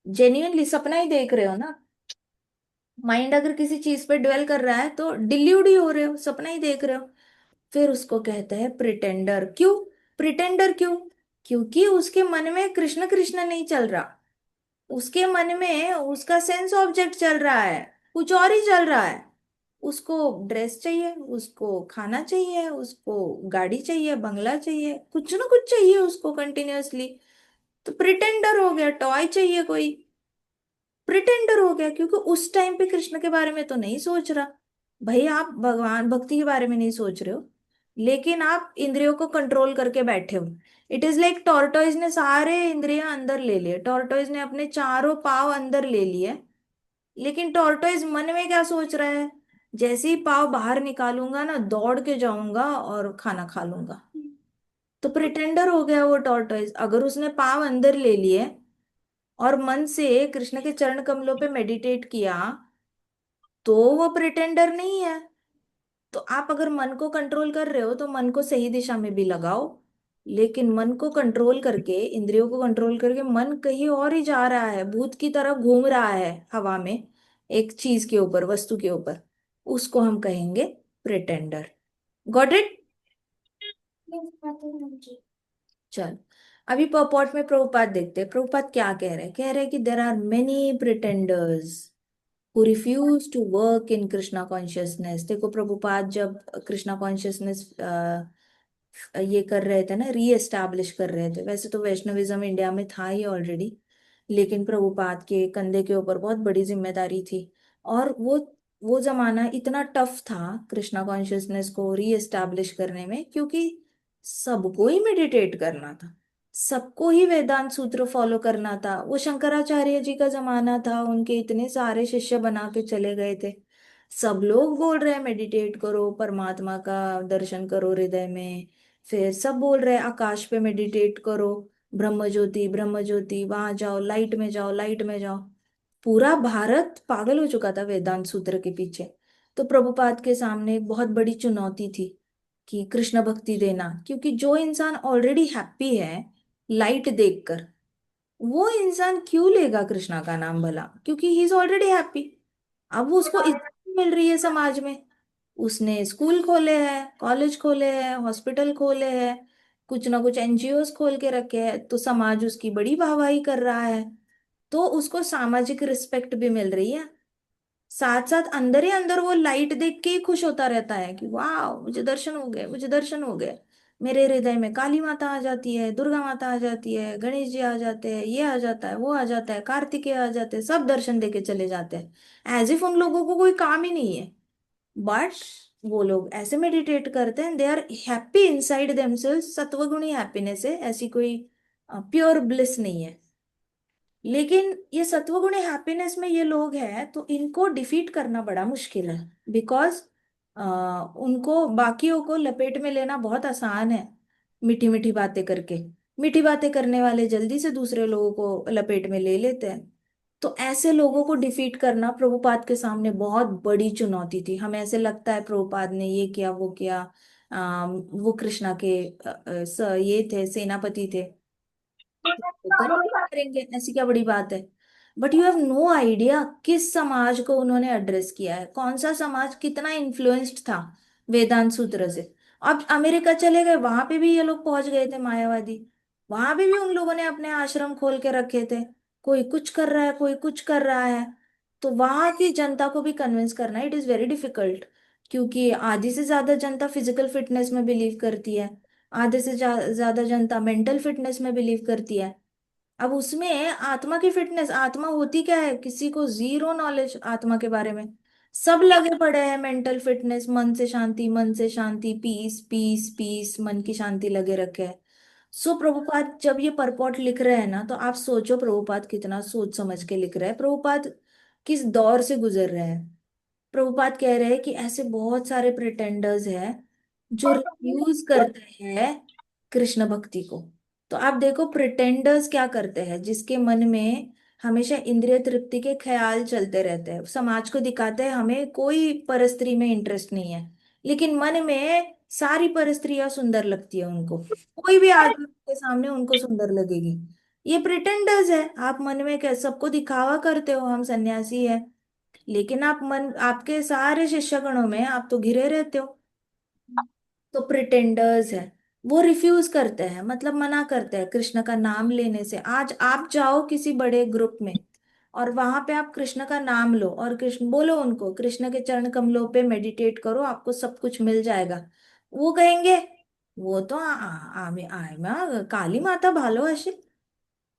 जेन्युइनली सपना ही देख रहे हो ना। माइंड अगर किसी चीज पे ड्वेल कर रहा है तो डिल्यूड ही हो रहे हो, सपना ही देख रहे हो। फिर उसको कहते हैं प्रिटेंडर। क्यों प्रिटेंडर? क्यों? क्योंकि उसके मन में कृष्ण कृष्ण नहीं चल रहा, उसके मन में उसका सेंस ऑब्जेक्ट चल रहा है, कुछ और ही चल रहा है। उसको ड्रेस चाहिए, उसको खाना चाहिए, उसको गाड़ी चाहिए, बंगला चाहिए, कुछ ना कुछ चाहिए उसको कंटिन्यूअसली। तो प्रिटेंडर हो गया, टॉय चाहिए कोई, प्रिटेंडर हो गया, क्योंकि उस टाइम पे कृष्ण के बारे में तो नहीं सोच रहा। भाई आप भगवान भक्ति के बारे में नहीं सोच रहे हो, लेकिन आप इंद्रियों को कंट्रोल करके बैठे हो। इट इज लाइक टॉर्टोइज ने सारे इंद्रियां अंदर ले लिए, टॉर्टोइज ने अपने चारों पाव अंदर ले लिए, लेकिन टॉर्टोइज मन में क्या सोच रहा है? जैसे ही पाव बाहर निकालूंगा ना, दौड़ के जाऊंगा और खाना खा लूंगा। तो प्रिटेंडर हो गया वो टॉर्टोइज। अगर उसने पाव अंदर ले लिए और मन से कृष्ण के चरण कमलों पे मेडिटेट किया, तो वो प्रिटेंडर नहीं है। तो आप अगर मन को कंट्रोल कर रहे हो, तो मन को सही दिशा में भी लगाओ। लेकिन मन को कंट्रोल करके, इंद्रियों को कंट्रोल करके, मन कहीं और ही जा रहा है, भूत की तरह घूम रहा है हवा में, एक चीज के ऊपर, वस्तु के ऊपर, उसको हम कहेंगे प्रिटेंडर। Got it? चल, अभी पर्पॉट में प्रभुपाद देखते हैं। प्रभुपाद क्या कह रहे हैं? कह रहे हैं कि there are many pretenders who refuse to work in Krishna consciousness। देखो, प्रभुपाद जब कृष्णा कॉन्शियसनेस ये कर रहे थे ना, री एस्टैब्लिश कर रहे थे, वैसे तो वैष्णविज्म इंडिया में था ही ऑलरेडी, लेकिन प्रभुपाद के कंधे के ऊपर बहुत बड़ी जिम्मेदारी थी। और वो जमाना इतना टफ था कृष्णा कॉन्शियसनेस को री एस्टैब्लिश करने में, क्योंकि सबको ही मेडिटेट करना था, सबको ही वेदांत सूत्र फॉलो करना था। वो शंकराचार्य जी का जमाना था, उनके इतने सारे शिष्य बना के चले गए थे। सब लोग बोल रहे हैं मेडिटेट करो, परमात्मा का दर्शन करो हृदय में। फिर सब बोल रहे हैं आकाश पे मेडिटेट करो, ब्रह्म ज्योति वहां जाओ, लाइट में जाओ, लाइट में जाओ। पूरा भारत पागल हो चुका था वेदांत सूत्र के पीछे। तो प्रभुपाद के सामने एक बहुत बड़ी चुनौती थी कि कृष्ण भक्ति देना, क्योंकि जो इंसान ऑलरेडी हैप्पी है लाइट देखकर, वो इंसान क्यों लेगा कृष्णा का नाम भला? क्योंकि ही इज ऑलरेडी हैप्पी। अब वो उसको इज्जत मिल रही है समाज में, उसने स्कूल खोले हैं, कॉलेज खोले हैं, हॉस्पिटल खोले हैं, कुछ ना कुछ एनजीओस खोल के रखे हैं, तो समाज उसकी बड़ी वाहवाही कर रहा है, तो उसको सामाजिक रिस्पेक्ट भी मिल रही है। साथ साथ अंदर ही अंदर वो लाइट देख के ही खुश होता रहता है कि वाह, मुझे दर्शन हो गए, मुझे दर्शन हो गए। मेरे हृदय में काली माता आ जाती है, दुर्गा माता आ जाती है, गणेश जी आ जाते हैं, ये आ जाता है, वो आ जाता है, कार्तिकेय आ जाते हैं, सब दर्शन दे के चले जाते हैं, एज इफ उन लोगों को कोई काम ही नहीं है। बट वो लोग ऐसे मेडिटेट करते हैं, they are happy inside themselves. सत्वगुणी हैप्पीनेस है, ऐसी कोई प्योर ब्लिस नहीं है। लेकिन ये सत्वगुणी हैप्पीनेस में ये लोग हैं, तो इनको डिफीट करना बड़ा मुश्किल है, बिकॉज उनको बाकियों को लपेट में लेना बहुत आसान है, मीठी मीठी बातें करके। मीठी बातें करने वाले जल्दी से दूसरे लोगों को लपेट में ले लेते हैं। तो ऐसे लोगों को डिफीट करना प्रभुपाद के सामने बहुत बड़ी चुनौती थी। हमें ऐसे लगता है प्रभुपाद ने ये किया, वो किया। वो कृष्णा के ये थे, सेनापति थे, तो करेंगे, ऐसी क्या बड़ी बात है? But you have no idea किस समाज को उन्होंने एड्रेस किया है, कौन सा समाज कितना इन्फ्लुएंस्ड था वेदांत सूत्र से। अब अमेरिका चले गए, वहां पे भी ये लोग पहुंच गए थे, मायावादी। वहां पे भी उन लोगों ने अपने आश्रम खोल के रखे थे, कोई कुछ कर रहा है, कोई कुछ कर रहा है। तो वहां की जनता को भी कन्विंस करना इट इज वेरी डिफिकल्ट, क्योंकि आधी से ज्यादा जनता फिजिकल फिटनेस में बिलीव करती है, आधे से ज्यादा जनता मेंटल फिटनेस में बिलीव करती है। अब उसमें आत्मा की फिटनेस, आत्मा होती क्या है, किसी को जीरो नॉलेज आत्मा के बारे में। सब लगे पड़े हैं मेंटल फिटनेस, मन से शांति, मन से शांति, पीस पीस पीस, मन की शांति लगे रखे हैं। सो प्रभुपाद जब ये परपॉट लिख रहे हैं ना, तो आप सोचो प्रभुपाद कितना सोच समझ के लिख रहे हैं, प्रभुपाद किस दौर से गुजर रहे हैं। प्रभुपाद कह रहे हैं कि ऐसे बहुत सारे प्रिटेंडर्स हैं जो रिफ्यूज करते हैं कृष्ण भक्ति को। तो आप देखो प्रिटेंडर्स क्या करते हैं, जिसके मन में हमेशा इंद्रिय तृप्ति के ख्याल चलते रहते हैं, समाज को दिखाते हैं हमें कोई परस्त्री में इंटरेस्ट नहीं है, लेकिन मन में सारी परस्त्रियां सुंदर लगती है उनको, कोई भी आदमी के सामने उनको सुंदर लगेगी। ये प्रिटेंडर्स है। आप मन में क्या सबको दिखावा करते हो, हम सन्यासी है, लेकिन आप मन, आपके सारे शिष्यगणों में आप तो घिरे रहते हो। तो प्रिटेंडर्स है, वो रिफ्यूज करते हैं, मतलब मना करते हैं कृष्ण का नाम लेने से। आज आप जाओ किसी बड़े ग्रुप में और वहां पे आप कृष्ण का नाम लो और कृष्ण बोलो, उनको कृष्ण के चरण कमलों पे मेडिटेट करो, आपको सब कुछ मिल जाएगा। वो कहेंगे वो तो काली माता भालो,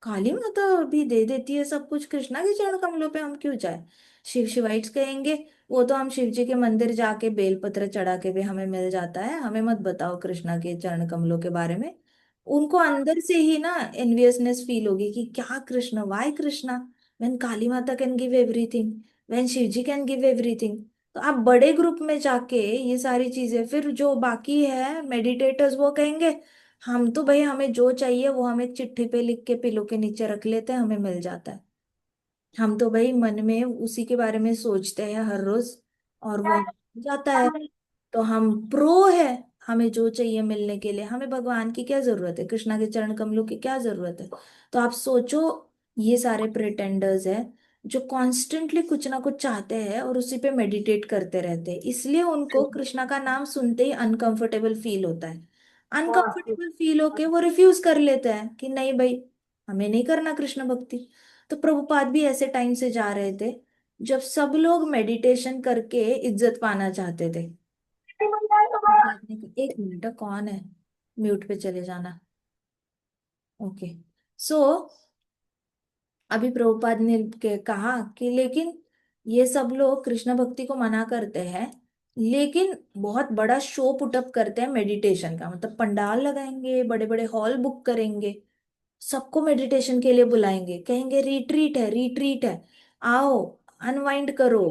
काली माता भी दे देती है सब कुछ, कृष्णा के चरण कमलों पे हम क्यों जाए। शिवाइट्स कहेंगे वो तो हम शिव जी के मंदिर जाके बेलपत्र चढ़ा के भी हमें मिल जाता है, हमें मत बताओ कृष्णा के चरण कमलों के बारे में। उनको अंदर से ही ना एनवियसनेस फील होगी कि क्या Krishna, why Krishna, when Kali Mata can give everything, when Shiv ji can give everything. तो आप बड़े ग्रुप में जाके ये सारी चीजें, फिर जो बाकी है मेडिटेटर्स वो कहेंगे हम तो भाई, हमें जो चाहिए वो हम एक चिट्ठी पे लिख के पिलो के नीचे रख लेते हैं, हमें मिल जाता है। हम तो भाई मन में उसी के बारे में सोचते हैं हर रोज, और वो मिल जाता है। तो हम प्रो है, हमें जो चाहिए मिलने के लिए, हमें भगवान की क्या जरूरत है, कृष्णा के चरण कमलों की क्या जरूरत है। तो आप सोचो, ये सारे प्रिटेंडर्स है जो कॉन्स्टेंटली कुछ ना कुछ चाहते हैं और उसी पे मेडिटेट करते रहते हैं, इसलिए उनको कृष्णा का नाम सुनते ही अनकंफर्टेबल फील होता है। हाँ अनकंफर्टेबल फील होके वो रिफ्यूज कर लेते हैं कि नहीं भाई, हमें नहीं करना कृष्ण भक्ति। तो प्रभुपाद भी ऐसे टाइम से जा रहे थे जब सब लोग मेडिटेशन करके इज्जत पाना चाहते थे। एक मिनट, कौन है? म्यूट पे चले जाना। ओके। सो अभी प्रभुपाद ने कहा कि लेकिन ये सब लोग कृष्ण भक्ति को मना करते हैं, लेकिन बहुत बड़ा शो पुटअप करते हैं मेडिटेशन का, मतलब पंडाल लगाएंगे, बड़े बड़े हॉल बुक करेंगे, सबको मेडिटेशन के लिए बुलाएंगे, कहेंगे रिट्रीट है, रिट्रीट है, आओ, अनवाइंड करो।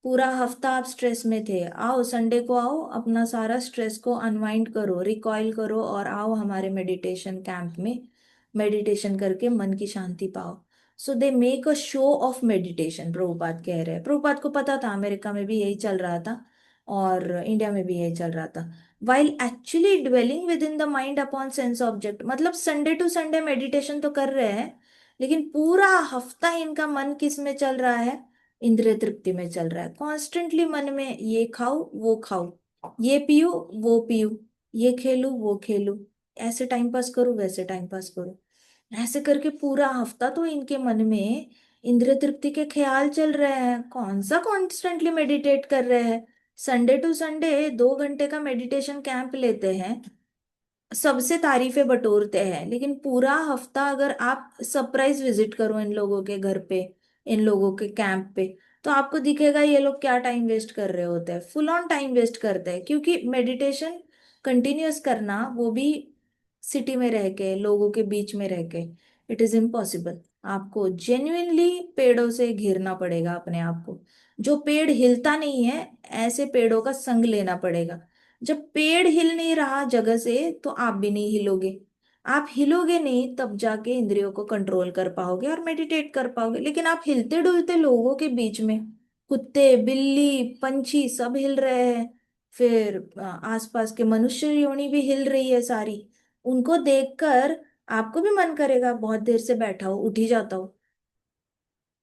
पूरा हफ्ता आप स्ट्रेस में थे, आओ संडे को आओ, अपना सारा स्ट्रेस को अनवाइंड करो, रिकॉइल करो और आओ हमारे मेडिटेशन कैंप में, मेडिटेशन करके मन की शांति पाओ। So they make a show of meditation, Prabhupada कह रहे हैं। प्रभुपाद को पता था अमेरिका में भी यही चल रहा था और इंडिया में भी यही चल रहा था। while actually dwelling within the mind upon sense object, मतलब संडे टू संडे मेडिटेशन तो कर रहे हैं, लेकिन पूरा हफ्ता इनका मन किस में चल रहा है? इंद्रिय तृप्ति में चल रहा है। कॉन्स्टेंटली मन में ये खाओ वो खाओ, ये पियो वो पियो, ये खेलूं वो खेलूं, ऐसे टाइम पास करूं वैसे टाइम पास करूं, ऐसे करके पूरा हफ्ता तो इनके मन में इंद्रिय तृप्ति के ख्याल चल रहे हैं। कौन सा कॉन्स्टेंटली मेडिटेट कर रहे हैं? संडे टू संडे 2 घंटे का मेडिटेशन कैंप लेते हैं, सबसे तारीफें बटोरते हैं, लेकिन पूरा हफ्ता अगर आप सरप्राइज विजिट करो इन लोगों के घर पे, इन लोगों के कैंप पे, तो आपको दिखेगा ये लोग क्या टाइम वेस्ट कर रहे होते हैं। फुल ऑन टाइम वेस्ट करते हैं, क्योंकि मेडिटेशन कंटिन्यूअस करना, वो भी सिटी में रह के, लोगों के बीच में रह के, इट इज इम्पॉसिबल। आपको जेन्युइनली पेड़ों से घिरना पड़ेगा अपने आप को। जो पेड़ हिलता नहीं है, ऐसे पेड़ों का संग लेना पड़ेगा। जब पेड़ हिल नहीं रहा जगह से, तो आप भी नहीं हिलोगे। आप हिलोगे नहीं तब जाके इंद्रियों को कंट्रोल कर पाओगे और मेडिटेट कर पाओगे। लेकिन आप हिलते डुलते लोगों के बीच में, कुत्ते बिल्ली पंछी सब हिल रहे हैं, फिर आसपास के मनुष्य योनि भी हिल रही है सारी, उनको देखकर आपको भी मन करेगा बहुत देर से बैठा हो, उठ ही जाता हो।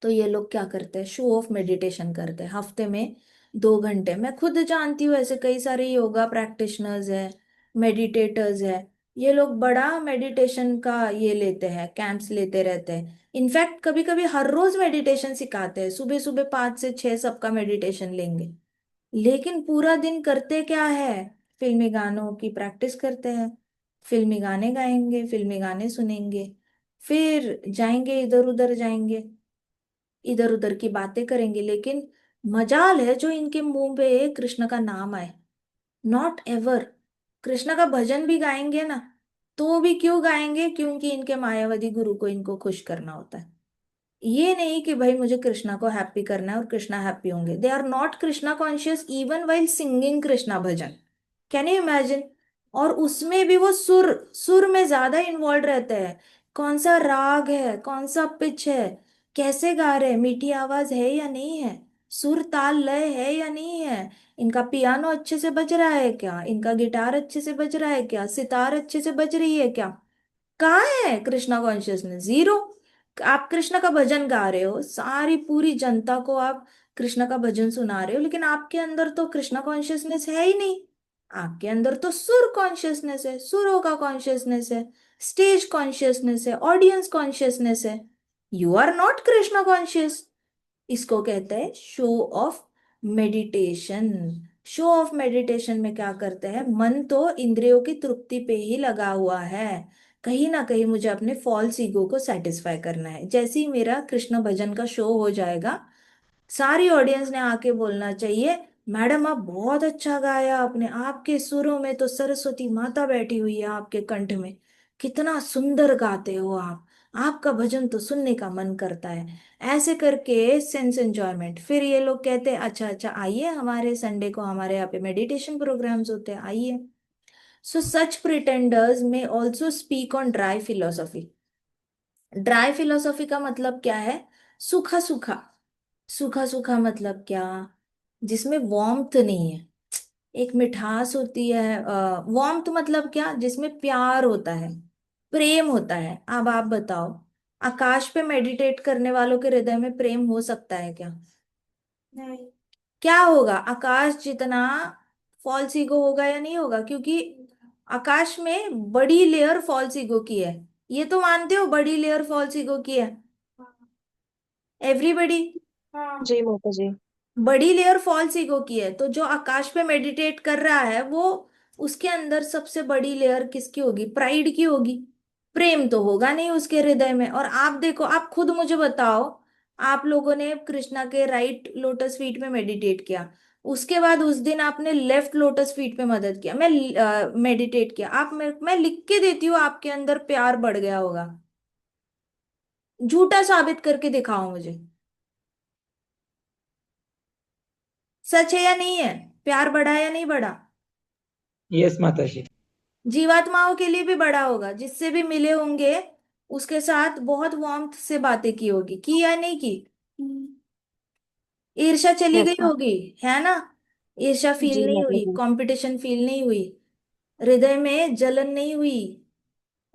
तो ये लोग क्या करते हैं? शो ऑफ मेडिटेशन करते हैं हफ्ते में 2 घंटे। मैं खुद जानती हूँ ऐसे कई सारे योगा प्रैक्टिशनर्स हैं, मेडिटेटर्स हैं, ये लोग बड़ा मेडिटेशन का ये लेते हैं, कैंप्स लेते रहते हैं। इनफैक्ट कभी कभी हर रोज मेडिटेशन सिखाते हैं, सुबह सुबह 5 से 6 सबका मेडिटेशन लेंगे। लेकिन पूरा दिन करते क्या है? फिल्मी गानों की प्रैक्टिस करते हैं, फिल्मी गाने गाएंगे, फिल्मी गाने सुनेंगे, फिर जाएंगे इधर उधर जाएंगे, इधर उधर की बातें करेंगे। लेकिन मजाल है जो इनके मुंह पे कृष्ण का नाम आए। Not ever. कृष्ण का भजन भी गाएंगे ना, तो भी क्यों गाएंगे? क्योंकि इनके मायावती गुरु को इनको खुश करना होता है। ये नहीं कि भाई मुझे कृष्णा को हैप्पी करना है और कृष्णा हैप्पी होंगे। They are not Krishna conscious even while singing Krishna bhajan. Can you imagine? और उसमें भी वो सुर सुर में ज्यादा इन्वॉल्व रहते हैं। कौन सा राग है, कौन सा पिच है, कैसे गा रहे हैं, मीठी आवाज है या नहीं है, सुर ताल लय है या नहीं है, इनका पियानो अच्छे से बज रहा है क्या, इनका गिटार अच्छे से बज रहा है क्या, सितार अच्छे से बज रही है क्या? कहाँ है कृष्णा कॉन्शियसनेस? जीरो। आप कृष्ण का भजन गा रहे हो, सारी पूरी जनता को आप कृष्ण का भजन सुना रहे हो, लेकिन आपके अंदर तो कृष्णा कॉन्शियसनेस है ही नहीं। आपके अंदर तो सुर कॉन्शियसनेस है, सुरों का कॉन्शियसनेस है, स्टेज कॉन्शियसनेस है, ऑडियंस कॉन्शियसनेस है। You are not Krishna conscious. इसको कहते हैं show of meditation. Show of meditation में क्या करते हैं? मन तो इंद्रियों की तृप्ति पे ही लगा हुआ है, कहीं ना कहीं मुझे अपने फॉल्स ईगो को सेटिस्फाई करना है। जैसे ही मेरा कृष्ण भजन का शो हो जाएगा, सारी ऑडियंस ने आके बोलना चाहिए, मैडम आप बहुत अच्छा गाया आपने, आपके सुरों में तो सरस्वती माता बैठी हुई है, आपके कंठ में कितना सुंदर गाते हो आप, आपका भजन तो सुनने का मन करता है। ऐसे करके सेंस एंजॉयमेंट। फिर ये लोग कहते हैं अच्छा अच्छा आइए, हमारे संडे को हमारे यहाँ पे मेडिटेशन प्रोग्राम्स होते हैं, आइए। सो सच प्रिटेंडर्स में also speak on dry philosophy. Dry philosophy का मतलब क्या है? सूखा सूखा। सूखा सूखा मतलब क्या? जिसमें वार्मथ नहीं है, एक मिठास होती है। वार्मथ मतलब क्या? जिसमें प्यार होता है, प्रेम होता है। अब आप बताओ, आकाश पे मेडिटेट करने वालों के हृदय में प्रेम हो सकता है क्या? नहीं। क्या होगा? आकाश जितना फॉल्स ईगो होगा या नहीं होगा? क्योंकि आकाश में बड़ी लेयर फॉल्स ईगो की है। ये तो मानते हो बड़ी लेयर फॉल्स ईगो की है एवरीबडी? हाँ। जी माता जी। बड़ी लेयर फॉल्स ईगो की है, तो जो आकाश पे मेडिटेट कर रहा है वो, उसके अंदर सबसे बड़ी लेयर किसकी होगी? प्राइड की होगी। प्रेम तो होगा नहीं उसके हृदय में। और आप देखो, आप खुद मुझे बताओ, आप लोगों ने कृष्णा के राइट लोटस फीट में मेडिटेट किया, उसके बाद उस दिन आपने लेफ्ट लोटस फीट पे मदद किया, मैं मेडिटेट किया, मैं लिख के देती हूँ आपके अंदर प्यार बढ़ गया होगा। झूठा साबित करके दिखाओ मुझे, सच है या नहीं है? प्यार बढ़ा या नहीं बढ़ा? यस माता जी। जीवात्माओं के लिए भी बड़ा होगा, जिससे भी मिले होंगे उसके साथ बहुत वार्मथ से बातें की होगी, की या नहीं की? ईर्ष्या चली यस गई होगी, है ना? ईर्ष्या फील जी नहीं माता हुई, जी। कंपटीशन फील नहीं हुई, हृदय में जलन नहीं हुई,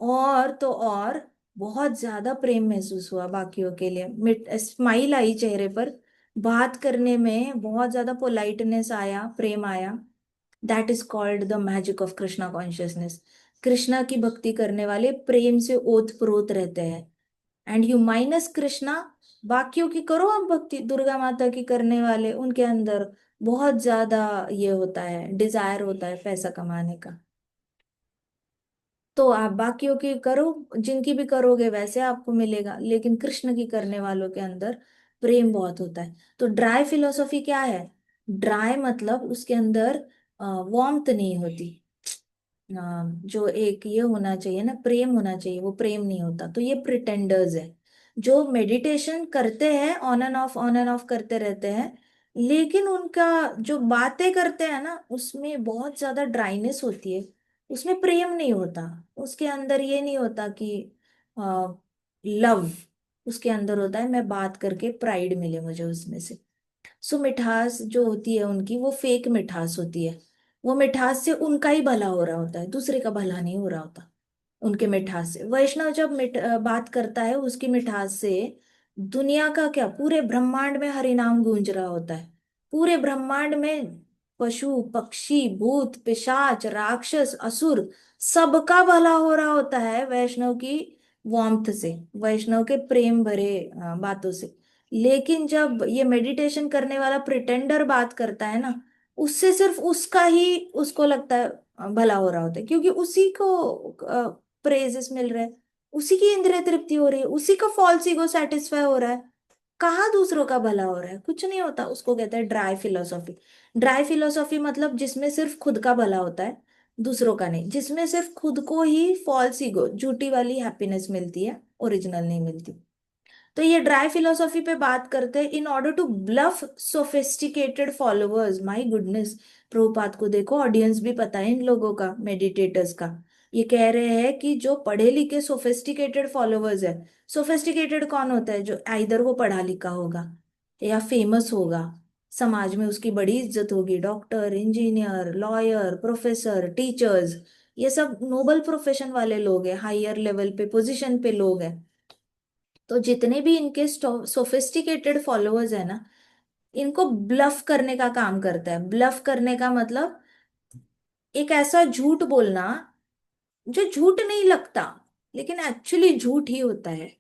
और तो और बहुत ज्यादा प्रेम महसूस हुआ बाकियों के लिए, मिट स्माइल आई चेहरे पर, बात करने में बहुत ज्यादा पोलाइटनेस आया, प्रेम आया। That is called the magic of Krishna consciousness. Krishna की भक्ति करने वाले प्रेम से ओत प्रोत रहते हैं। एंड यू माइनस कृष्णा, बाकियों की करो आप भक्ति, दुर्गा माता की करने वाले उनके अंदर बहुत ज्यादा ये होता है, डिजायर होता है पैसा कमाने का। तो आप बाकियों की करो, जिनकी भी करोगे वैसे आपको मिलेगा, लेकिन कृष्ण की करने वालों के अंदर प्रेम बहुत होता है। तो ड्राई फिलोसॉफी क्या है? ड्राई मतलब उसके अंदर वार्मथ नहीं होती। जो एक ये होना चाहिए ना, प्रेम होना चाहिए, वो प्रेम नहीं होता। तो ये प्रिटेंडर्स है, जो मेडिटेशन करते हैं, ऑन एंड ऑफ करते रहते हैं, लेकिन उनका जो बातें करते हैं ना, उसमें बहुत ज्यादा ड्राइनेस होती है, उसमें प्रेम नहीं होता। उसके अंदर ये नहीं होता कि लव, उसके अंदर होता है मैं बात करके प्राइड मिले मुझे उसमें से। सो मिठास जो होती है उनकी, वो फेक मिठास होती है। वो मिठास से उनका ही भला हो रहा होता है, दूसरे का भला नहीं हो रहा होता उनके मिठास से। वैष्णव जब बात करता है उसकी मिठास से, दुनिया का क्या, पूरे ब्रह्मांड में हरिनाम गूंज रहा होता है। पूरे ब्रह्मांड में पशु पक्षी भूत पिशाच राक्षस असुर, सबका भला हो रहा होता है वैष्णव की वार्मथ से, वैष्णव के प्रेम भरे बातों से। लेकिन जब ये मेडिटेशन करने वाला प्रिटेंडर बात करता है ना, उससे सिर्फ उसका ही उसको लगता है भला हो रहा होता है, क्योंकि उसी को प्रेजेस मिल रहे हैं, उसी की इंद्रिय तृप्ति हो रही है, उसी का फॉल्स ईगो सेटिस्फाई हो रहा है। कहाँ दूसरों का भला हो रहा है? कुछ नहीं होता। उसको कहते हैं ड्राई फिलोसॉफी। ड्राई फिलोसॉफी मतलब जिसमें सिर्फ खुद का भला होता है, दूसरों का नहीं, जिसमें सिर्फ खुद को ही फॉल्स ईगो, झूठी वाली हैप्पीनेस मिलती है, ओरिजिनल नहीं मिलती। तो ये ड्राई फिलोसॉफी पे बात करते हैं in order to bluff sophisticated followers. My goodness, Prabhupada को देखो, ऑडियंस भी पता है इन लोगों का, मेडिटेटर्स का। ये कह रहे हैं कि जो पढ़े लिखे सोफिस्टिकेटेड फॉलोअर्स है, सोफिस्टिकेटेड कौन होता है? जो आइदर वो पढ़ा लिखा होगा या फेमस होगा, समाज में उसकी बड़ी इज्जत होगी, doctor engineer lawyer professor teachers, ये सब नोबल प्रोफेशन वाले लोग हैं, हायर लेवल पे पोजीशन पे लोग हैं। तो जितने भी इनके सोफिस्टिकेटेड फॉलोअर्स है ना, इनको ब्लफ करने का काम करता है। ब्लफ करने का मतलब एक ऐसा झूठ बोलना जो झूठ नहीं लगता, लेकिन एक्चुअली झूठ ही होता है।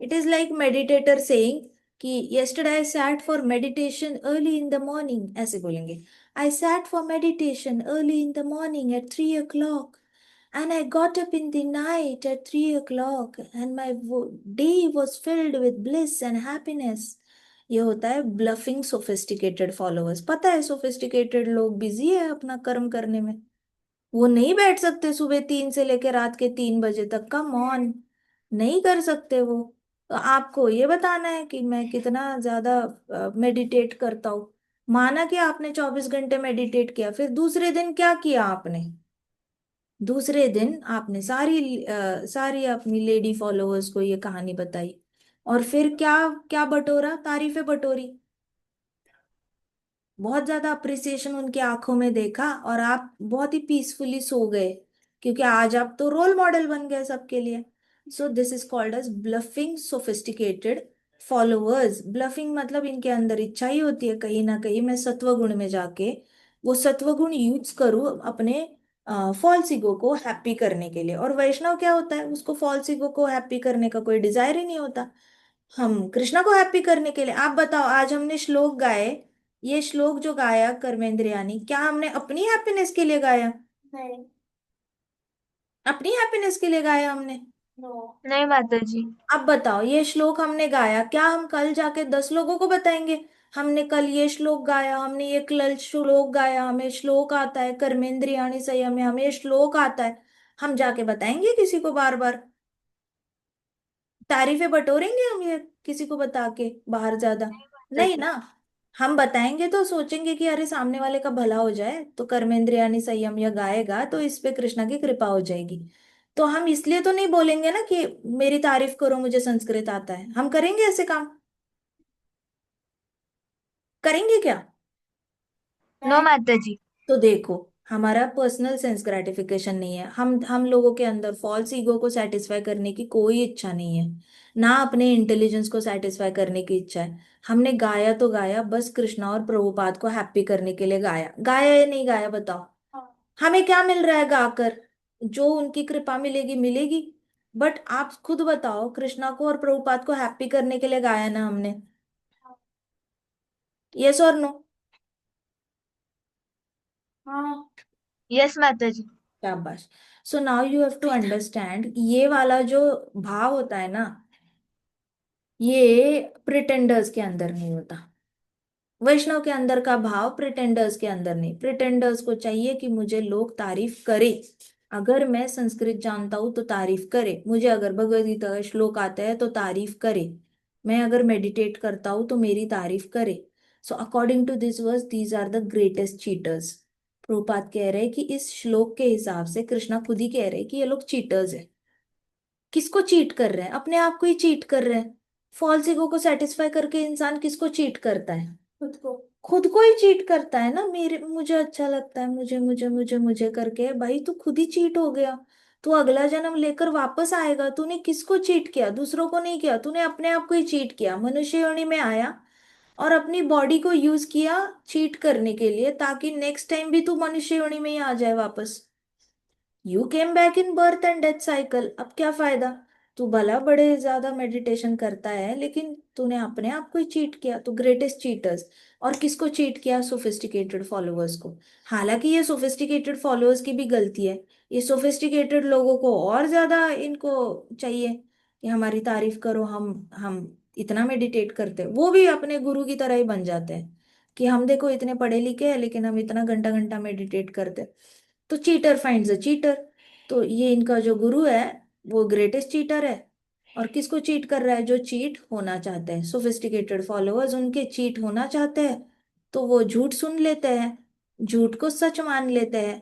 It is like meditator saying कि yesterday I sat for meditation early in the morning, ऐसे बोलेंगे, I sat for meditation early in the morning at 3 o'clock, and I got up in the night at 3 o'clock, and my day was filled with bliss and happiness. ये होता है bluffing sophisticated followers. पता है sophisticated लोग busy है अपना कर्म करने में, वो नहीं बैठ सकते सुबह 3 से लेकर रात के 3 बजे तक का मौन, नहीं कर सकते वो। तो आपको ये बताना है कि मैं कितना ज्यादा मेडिटेट करता हूँ। माना कि आपने 24 घंटे मेडिटेट किया, फिर दूसरे दिन क्या किया आपने? दूसरे दिन आपने सारी अपनी लेडी फॉलोअर्स को ये कहानी बताई, और फिर क्या क्या बटोरा? तारीफें बटोरी, बहुत ज्यादा अप्रिसिएशन उनकी आंखों में देखा, और आप बहुत ही पीसफुली सो गए, क्योंकि आज आप तो रोल मॉडल बन गए सबके लिए। So this is called as bluffing sophisticated followers. Bluffing मतलब इनके अंदर इच्छा ही होती है कहीं ना कहीं मैं सत्व गुण में जाके वो सत्व गुण यूज करूं अपने फॉल्स ईगो को हैप्पी करने के लिए। और वैष्णव क्या होता है, उसको फॉल्स ईगो को हैप्पी करने का कोई डिजायर ही नहीं होता। हम कृष्णा को हैप्पी करने के लिए, आप बताओ, आज हमने श्लोक गाए, ये श्लोक जो गाया कर्मेंद्रियानी, क्या हमने अपनी हैप्पीनेस के लिए गाया? नहीं। अपनी हैप्पीनेस के लिए गाया हमने? नो। नहीं माता जी। अब बताओ, ये श्लोक हमने गाया, क्या हम कल जाके 10 लोगों को बताएंगे हमने कल ये श्लोक गाया, हमने ये कल श्लोक गाया, हमें श्लोक आता है कर्मेंद्रियाणि संयम, हमें ये श्लोक आता है, हम जाके बताएंगे किसी को बार बार? तारीफें बटोरेंगे हम ये किसी को बता के बाहर ज्यादा? माता नहीं जी। ना। हम बताएंगे तो सोचेंगे कि अरे सामने वाले का भला हो जाए, तो कर्मेंद्रियाणि संयम या गाएगा तो इस पे कृष्णा की कृपा हो जाएगी। तो हम इसलिए तो नहीं बोलेंगे ना कि मेरी तारीफ करो मुझे संस्कृत आता है। हम करेंगे ऐसे काम? करेंगे क्या? नो माता जी। तो देखो, हमारा पर्सनल सेंस ग्रेटिफिकेशन नहीं है, हम लोगों के अंदर फॉल्स ईगो को सेटिस्फाई करने की कोई इच्छा नहीं है, ना अपने इंटेलिजेंस को सेटिस्फाई करने की इच्छा है। हमने गाया तो गाया, बस कृष्णा और प्रभुपाद को हैप्पी करने के लिए गाया। गाया या नहीं गाया बताओ? हाँ। हमें क्या मिल रहा है गाकर? जो उनकी कृपा मिलेगी मिलेगी। बट आप खुद बताओ, कृष्णा को और प्रभुपाद को हैप्पी करने के लिए गाया ना हमने? यस और नो? हाँ। यस माता जी। शाबाश। So now you have to understand, ये वाला जो भाव होता है ना, ये प्रिटेंडर्स के अंदर नहीं होता। वैष्णव के अंदर का भाव प्रिटेंडर्स के अंदर नहीं। प्रिटेंडर्स को चाहिए कि मुझे लोग तारीफ करे, अगर मैं संस्कृत जानता हूं तो तारीफ करे मुझे, अगर भगवद गीता का श्लोक आता है तो तारीफ करे, मैं अगर मेडिटेट करता हूं तो मेरी तारीफ करे। So according to this verse these are the greatest cheaters. Prabhupada कह रहे हैं कि इस श्लोक के हिसाब से कृष्णा खुद ही कह रहे हैं कि ये लोग चीटर्स है। किसको चीट कर रहे हैं? अपने आप को ही चीट कर रहे हैं। फॉल्स ईगो को सेटिस्फाई करके इंसान किसको चीट करता है? खुद को। खुद को ही चीट करता है ना। मेरे मुझे अच्छा लगता है, मुझे मुझे मुझे मुझे करके, भाई तू खुद ही चीट हो गया। तू अगला जन्म लेकर वापस आएगा, तूने किसको चीट किया? दूसरों को नहीं किया, तूने अपने आप को ही चीट किया। मनुष्य योनि में आया और अपनी बॉडी को यूज किया चीट करने के लिए, ताकि नेक्स्ट टाइम भी तू मनुष्य योनि में ही आ जाए वापस। You came back in birth and death cycle. अब क्या फायदा? तू भला बड़े ज्यादा मेडिटेशन करता है, लेकिन तूने अपने आप को ही चीट किया। तो ग्रेटेस्ट चीटर्स। और किसको चीट किया? सोफिस्टिकेटेड फॉलोअर्स को। हालांकि ये सोफिस्टिकेटेड फॉलोअर्स की भी गलती है। ये सोफिस्टिकेटेड लोगों को और ज्यादा इनको चाहिए कि हमारी तारीफ करो, हम इतना मेडिटेट करते हैं, वो भी अपने गुरु की तरह ही बन जाते हैं कि हम देखो इतने पढ़े लिखे हैं लेकिन हम इतना घंटा घंटा मेडिटेट करते हैं। तो चीटर फाइंड्स अ चीटर। तो ये इनका जो गुरु है वो ग्रेटेस्ट चीटर है। और किसको चीट कर रहा है? जो चीट होना चाहते हैं। सोफिस्टिकेटेड फॉलोअर्स उनके चीट होना चाहते हैं, तो वो झूठ सुन लेते हैं, झूठ को सच मान लेते हैं,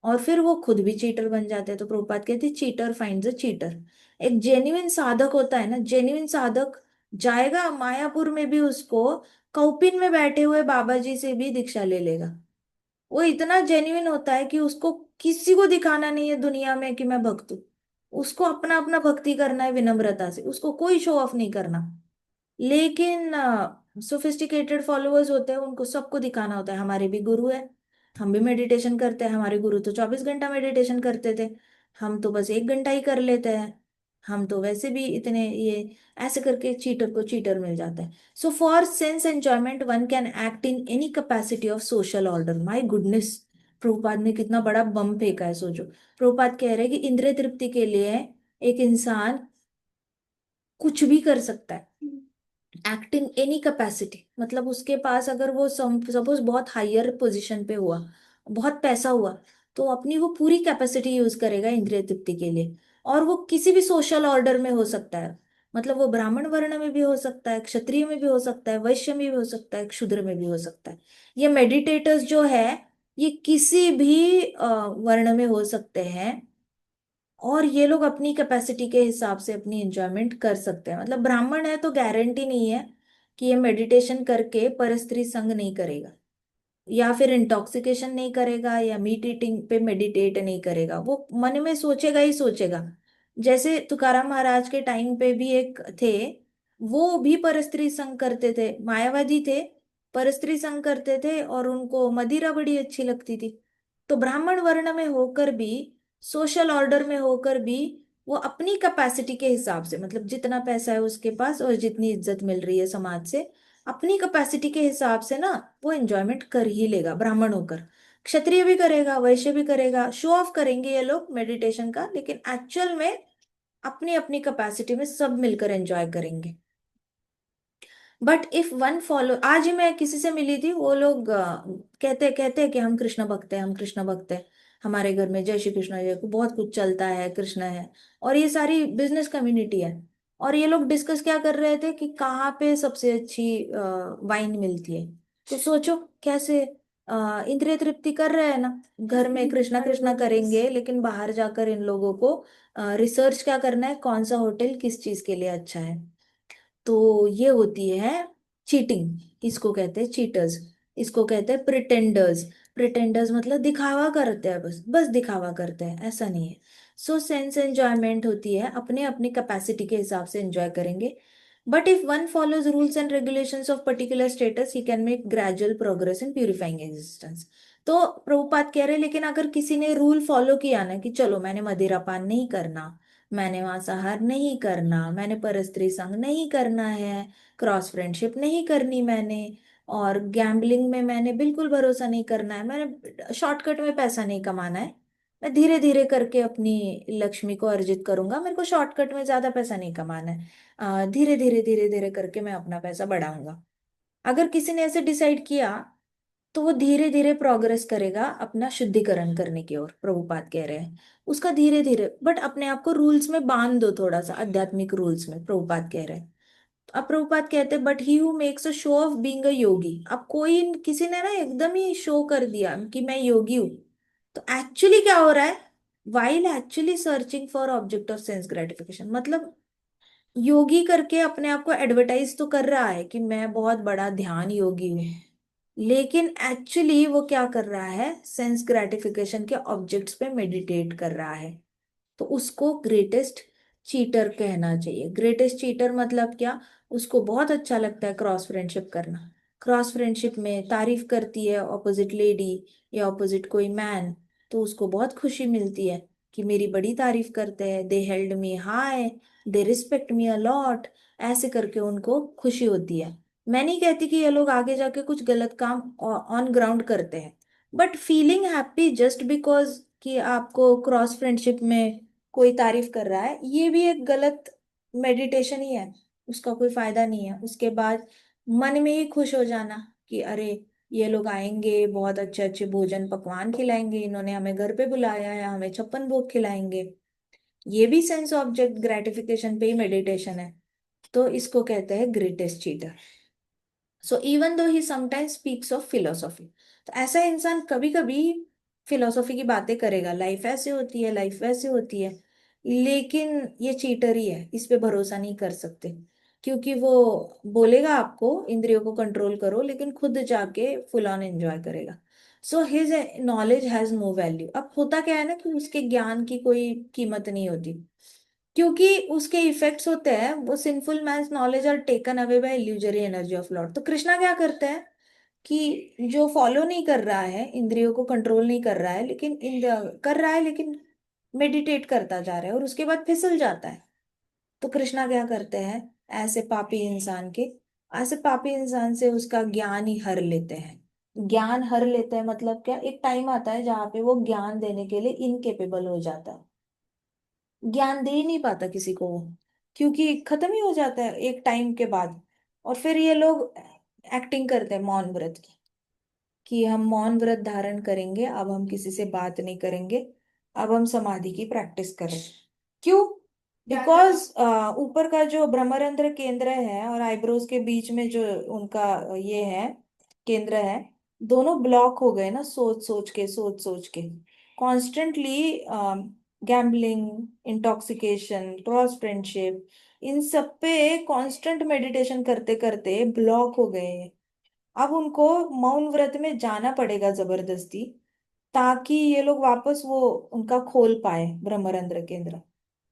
और फिर वो खुद भी चीटर बन जाते हैं। तो प्रभुपाद कहते हैं चीटर फाइंड्स अ चीटर। एक जेन्युइन साधक होता है ना, जेन्युइन साधक जाएगा मायापुर में भी, उसको कौपिन में बैठे हुए बाबा जी से भी दीक्षा ले लेगा। वो इतना जेन्युइन होता है कि उसको किसी को दिखाना नहीं है दुनिया में कि मैं भक्त हूँ। उसको अपना अपना भक्ति करना है विनम्रता से, उसको कोई शो ऑफ नहीं करना। लेकिन सोफिस्टिकेटेड फॉलोअर्स होते हैं, उनको सबको दिखाना होता है हमारे भी गुरु है, हम भी मेडिटेशन करते हैं। हमारे गुरु तो 24 घंटा मेडिटेशन करते थे, हम तो बस 1 घंटा ही कर लेते हैं। हम तो वैसे भी इतने ये, ऐसे करके चीटर को चीटर मिल जाता है। So for sense enjoyment one can act in any capacity of social order. My goodness, Prabhupada ने कितना बड़ा बम फेंका है, सोचो। प्रभुपाद कह रहे हैं कि इंद्रिय तृप्ति के लिए एक इंसान कुछ भी कर सकता है। एक्ट इन एनी कैपेसिटी मतलब उसके पास अगर वो सपोज बहुत हायर पोजीशन पे हुआ, बहुत पैसा हुआ, तो अपनी वो पूरी कैपेसिटी यूज करेगा इंद्रिय तृप्ति के लिए। और वो किसी भी सोशल ऑर्डर में हो सकता है, मतलब वो ब्राह्मण वर्ण में भी हो सकता है, क्षत्रिय में भी हो सकता है, वैश्य में भी हो सकता है, शूद्र में भी हो सकता है। ये मेडिटेटर्स जो है, ये किसी भी वर्ण में हो सकते हैं, और ये लोग अपनी कैपेसिटी के हिसाब से अपनी एंजॉयमेंट कर सकते हैं। मतलब ब्राह्मण है तो गारंटी नहीं है कि ये मेडिटेशन करके परस्त्री संग नहीं करेगा, या फिर इंटॉक्सिकेशन नहीं करेगा, या मीट ईटिंग पे मेडिटेट नहीं करेगा। वो मन में सोचेगा ही सोचेगा जैसे तुकाराम महाराज के टाइम पे भी एक थे, वो भी परस्त्री संग करते थे, मायावादी थे, परस्त्री संग करते थे और उनको मदिरा बड़ी अच्छी लगती थी। तो ब्राह्मण वर्ण में होकर भी, सोशल ऑर्डर में होकर भी, वो अपनी कैपेसिटी के हिसाब से, मतलब जितना पैसा है उसके पास और जितनी इज्जत मिल रही है समाज से, अपनी कैपेसिटी के हिसाब से ना वो एंजॉयमेंट कर ही लेगा ब्राह्मण होकर। क्षत्रिय भी करेगा, वैश्य भी करेगा, शो ऑफ करेंगे ये लोग मेडिटेशन का, लेकिन एक्चुअल में अपनी अपनी कैपेसिटी में सब मिलकर एंजॉय करेंगे। बट इफ वन फॉलो, आज ही मैं किसी से मिली थी, वो लोग कहते कहते हैं कि हम कृष्ण भक्त हैं, हम कृष्ण भक्त हैं, हमारे घर में जय श्री कृष्ण, जय बहुत कुछ चलता है, कृष्ण है, और ये सारी बिजनेस कम्युनिटी है। और ये लोग डिस्कस क्या कर रहे थे कि कहाँ पे सबसे अच्छी वाइन मिलती है। तो सोचो कैसे इंद्रिय तृप्ति कर रहे हैं ना, घर में कृष्णा कृष्णा करेंगे, लेकिन बाहर जाकर इन लोगों को रिसर्च क्या करना है, कौन सा होटल किस चीज के लिए अच्छा है। तो ये होती है चीटिंग, इसको कहते हैं चीटर्स, इसको कहते हैं प्रिटेंडर्स। प्रिटेंडर्स मतलब दिखावा करते हैं, बस बस दिखावा करते हैं, ऐसा नहीं है। सो सेंस एंजॉयमेंट होती है, अपने अपनी कैपेसिटी के हिसाब से एंजॉय करेंगे। But if one follows rules and regulations of particular status, he can make gradual progress in purifying existence. तो प्रभुपाद कह रहे हैं, लेकिन अगर किसी ने रूल फॉलो किया ना कि चलो मैंने मदिरापान नहीं करना, मैंने मांसाहार नहीं करना, मैंने परस्त्री संग नहीं करना है, क्रॉस फ्रेंडशिप नहीं करनी मैंने, और गैम्बलिंग में मैंने बिल्कुल भरोसा नहीं करना है, मैंने शॉर्टकट में पैसा नहीं कमाना है, मैं धीरे धीरे करके अपनी लक्ष्मी को अर्जित करूंगा, मेरे को शॉर्टकट में ज्यादा पैसा नहीं कमाना है, धीरे धीरे करके मैं अपना पैसा बढ़ाऊंगा। अगर किसी ने ऐसे डिसाइड किया, तो वो धीरे धीरे प्रोग्रेस करेगा अपना शुद्धिकरण करने की ओर, प्रभुपाद कह रहे हैं। उसका धीरे धीरे, बट अपने आप को रूल्स में बांध दो, थोड़ा सा आध्यात्मिक रूल्स में, प्रभुपाद कह रहे हैं। अब प्रभुपाद कहते हैं, but he who makes a show of being a yogi. अब कोई किसी ने ना एकदम ही शो कर दिया कि मैं योगी हूं, तो एक्चुअली क्या हो रहा है, while actually searching for object of sense gratification, मतलब योगी करके अपने आप को एडवर्टाइज तो कर रहा है कि मैं बहुत बड़ा ध्यान योगी हूँ, लेकिन एक्चुअली वो क्या कर रहा है, सेंस ग्रेटिफिकेशन के ऑब्जेक्ट्स पे मेडिटेट कर रहा है। तो उसको ग्रेटेस्ट चीटर कहना चाहिए। ग्रेटेस्ट चीटर मतलब क्या, उसको बहुत अच्छा लगता है क्रॉस फ्रेंडशिप करना, क्रॉस फ्रेंडशिप में तारीफ करती है ऑपोजिट लेडी या ऑपोजिट कोई मैन, तो उसको बहुत खुशी मिलती है कि मेरी बड़ी तारीफ करते हैं, दे held me high, they respect me a lot, ऐसे करके उनको खुशी होती है। मैं नहीं कहती कि ये लोग आगे जाके कुछ गलत काम ऑन ग्राउंड करते हैं, but feeling happy just because कि आपको क्रॉस फ्रेंडशिप में कोई तारीफ कर रहा है, ये भी एक गलत मेडिटेशन ही है, उसका कोई फायदा नहीं है। उसके बाद मन में ही खुश हो जाना कि अरे ये लोग आएंगे, बहुत अच्छे अच्छे भोजन पकवान खिलाएंगे, इन्होंने हमें घर पे बुलाया है, हमें 56 भोग खिलाएंगे, ये भी सेंस ऑब्जेक्ट ग्रेटिफिकेशन पे ही मेडिटेशन है। तो इसको कहते हैं greatest cheater. So even though he sometimes speaks of philosophy, तो ऐसा इंसान कभी कभी फिलोसॉफी की बातें करेगा, लाइफ ऐसे होती है, लाइफ वैसे होती है, लेकिन ये चीटर ही है, इस पे भरोसा नहीं कर सकते, क्योंकि वो बोलेगा आपको इंद्रियों को कंट्रोल करो, लेकिन खुद जाके फुल ऑन एंजॉय करेगा। So his knowledge has no value. अब होता क्या है ना कि उसके ज्ञान की कोई कीमत नहीं होती, क्योंकि उसके इफेक्ट्स होते हैं, वो sinful man's knowledge are taken away by illusory energy of lord. तो कृष्णा क्या करते हैं कि जो फॉलो नहीं कर रहा है, इंद्रियों को कंट्रोल नहीं कर रहा है, लेकिन कर रहा है, लेकिन मेडिटेट करता जा रहा है और उसके बाद फिसल जाता है, तो कृष्णा क्या करते हैं, ऐसे पापी इंसान के, ऐसे पापी इंसान से उसका ज्ञान ही हर लेते हैं। ज्ञान हर लेते हैं मतलब क्या, एक टाइम आता है जहाँ पे वो ज्ञान देने के लिए इनकेपेबल हो जाता है, ज्ञान दे ही नहीं पाता किसी को वो, क्योंकि खत्म ही हो जाता है एक टाइम के बाद। और फिर ये लोग एक्टिंग करते हैं मौन व्रत की, कि हम मौन व्रत धारण करेंगे, अब हम किसी से बात नहीं करेंगे, अब हम समाधि की प्रैक्टिस करें। क्यों? बिकॉज ऊपर का जो ब्रह्मरंध्र केंद्र है और आईब्रोज के बीच में जो उनका ये है केंद्र है, दोनों ब्लॉक हो गए ना, सोच सोच के constantly, gambling, intoxication, cross friendship, इन सब पे कांस्टेंट मेडिटेशन करते करते ब्लॉक हो गए हैं। अब उनको मौन व्रत में जाना पड़ेगा जबरदस्ती, ताकि ये लोग वापस वो उनका खोल पाए ब्रह्मरंध्र केंद्र।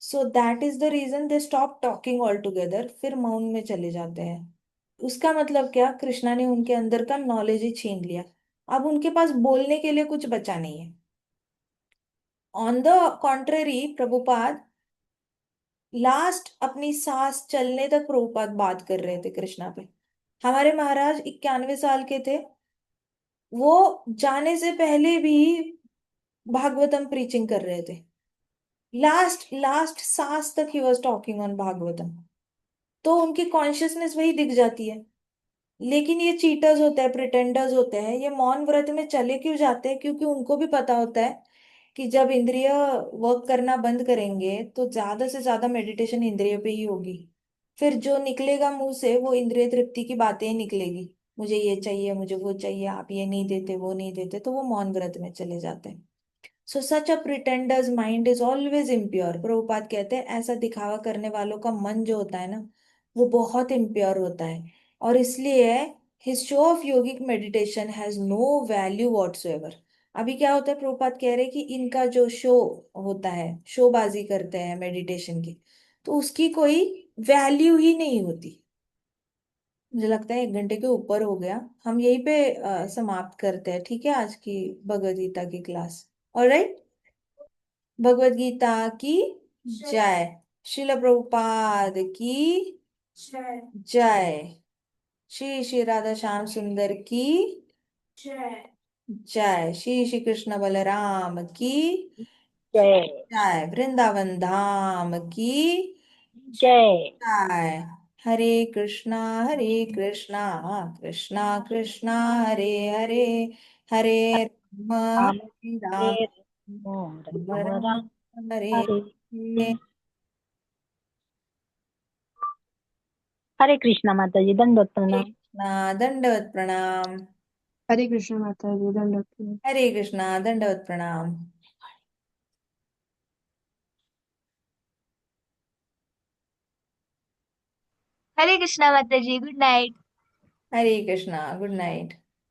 So that is the reason they stop talking all together, फिर मौन में चले जाते हैं। उसका मतलब क्या, कृष्णा ने उनके अंदर का नॉलेज ही छीन लिया। अब उनके पास बोलने के लिए कुछ बचा नहीं है। On the contrary Prabhupada last अपनी सांस चलने तक प्रभुपाद बात कर रहे थे कृष्णा पे। हमारे महाराज 91 साल के थे, वो जाने से पहले भी भागवतम प्रीचिंग कर रहे थे। लास्ट लास्ट सांस तक he was talking on Bhagavatam. तो उनकी कॉन्शियसनेस वही दिख जाती है। लेकिन ये चीटर्स होते हैं, प्रिटेंडर्स होते हैं, ये मौन व्रत में चले क्यों जाते हैं? क्योंकि उनको भी पता होता है कि जब इंद्रिय वर्क करना बंद करेंगे तो ज्यादा से ज्यादा मेडिटेशन इंद्रिय पे ही होगी। फिर जो निकलेगा मुंह से वो इंद्रिय तृप्ति की बातें ही निकलेगी। मुझे ये चाहिए, मुझे वो चाहिए, आप ये नहीं देते, वो नहीं देते, तो वो मौन व्रत में चले जाते हैं। So such a pretender's mind is always impure. Prabhupada कहते हैं ऐसा दिखावा करने वालों का मन जो होता है ना, वो बहुत इम्प्योर होता है। और इसलिए his show of yogic meditation has no value whatsoever. अभी क्या होता है, प्रभुपाद कह रहे हैं कि इनका जो शो होता है, शोबाजी करते हैं मेडिटेशन की, तो उसकी कोई वैल्यू ही नहीं होती। मुझे लगता है 1 घंटे के ऊपर हो गया, हम यहीं पे समाप्त करते हैं, ठीक है, आज की भगवद गीता की क्लास। ऑलराइट, भगवद गीता की जय। श्रील प्रभुपाद की जय जय। श्री श्री राधा श्याम सुंदर की जय जय। श्री श्री कृष्ण बलराम की जय जय। वृंदावन धाम की जय जय। हरे कृष्णा, हरे कृष्णा, कृष्णा कृष्णा, हरे हरे, हरे राम, राम हरे राम, हरे राम राम राम राम, हरे हरे हरे। हरे कृष्णा माता जी, दंडवत हरे प्रणाम। कृष्णा, दंडवत प्रणाम। हरे कृष्ण माता जी, दंडवत प्रणाम। हरे कृष्णा, दंडवत प्रणाम। हरे कृष्णा माता जी, गुड नाइट। हरे कृष्णा, गुड नाइट।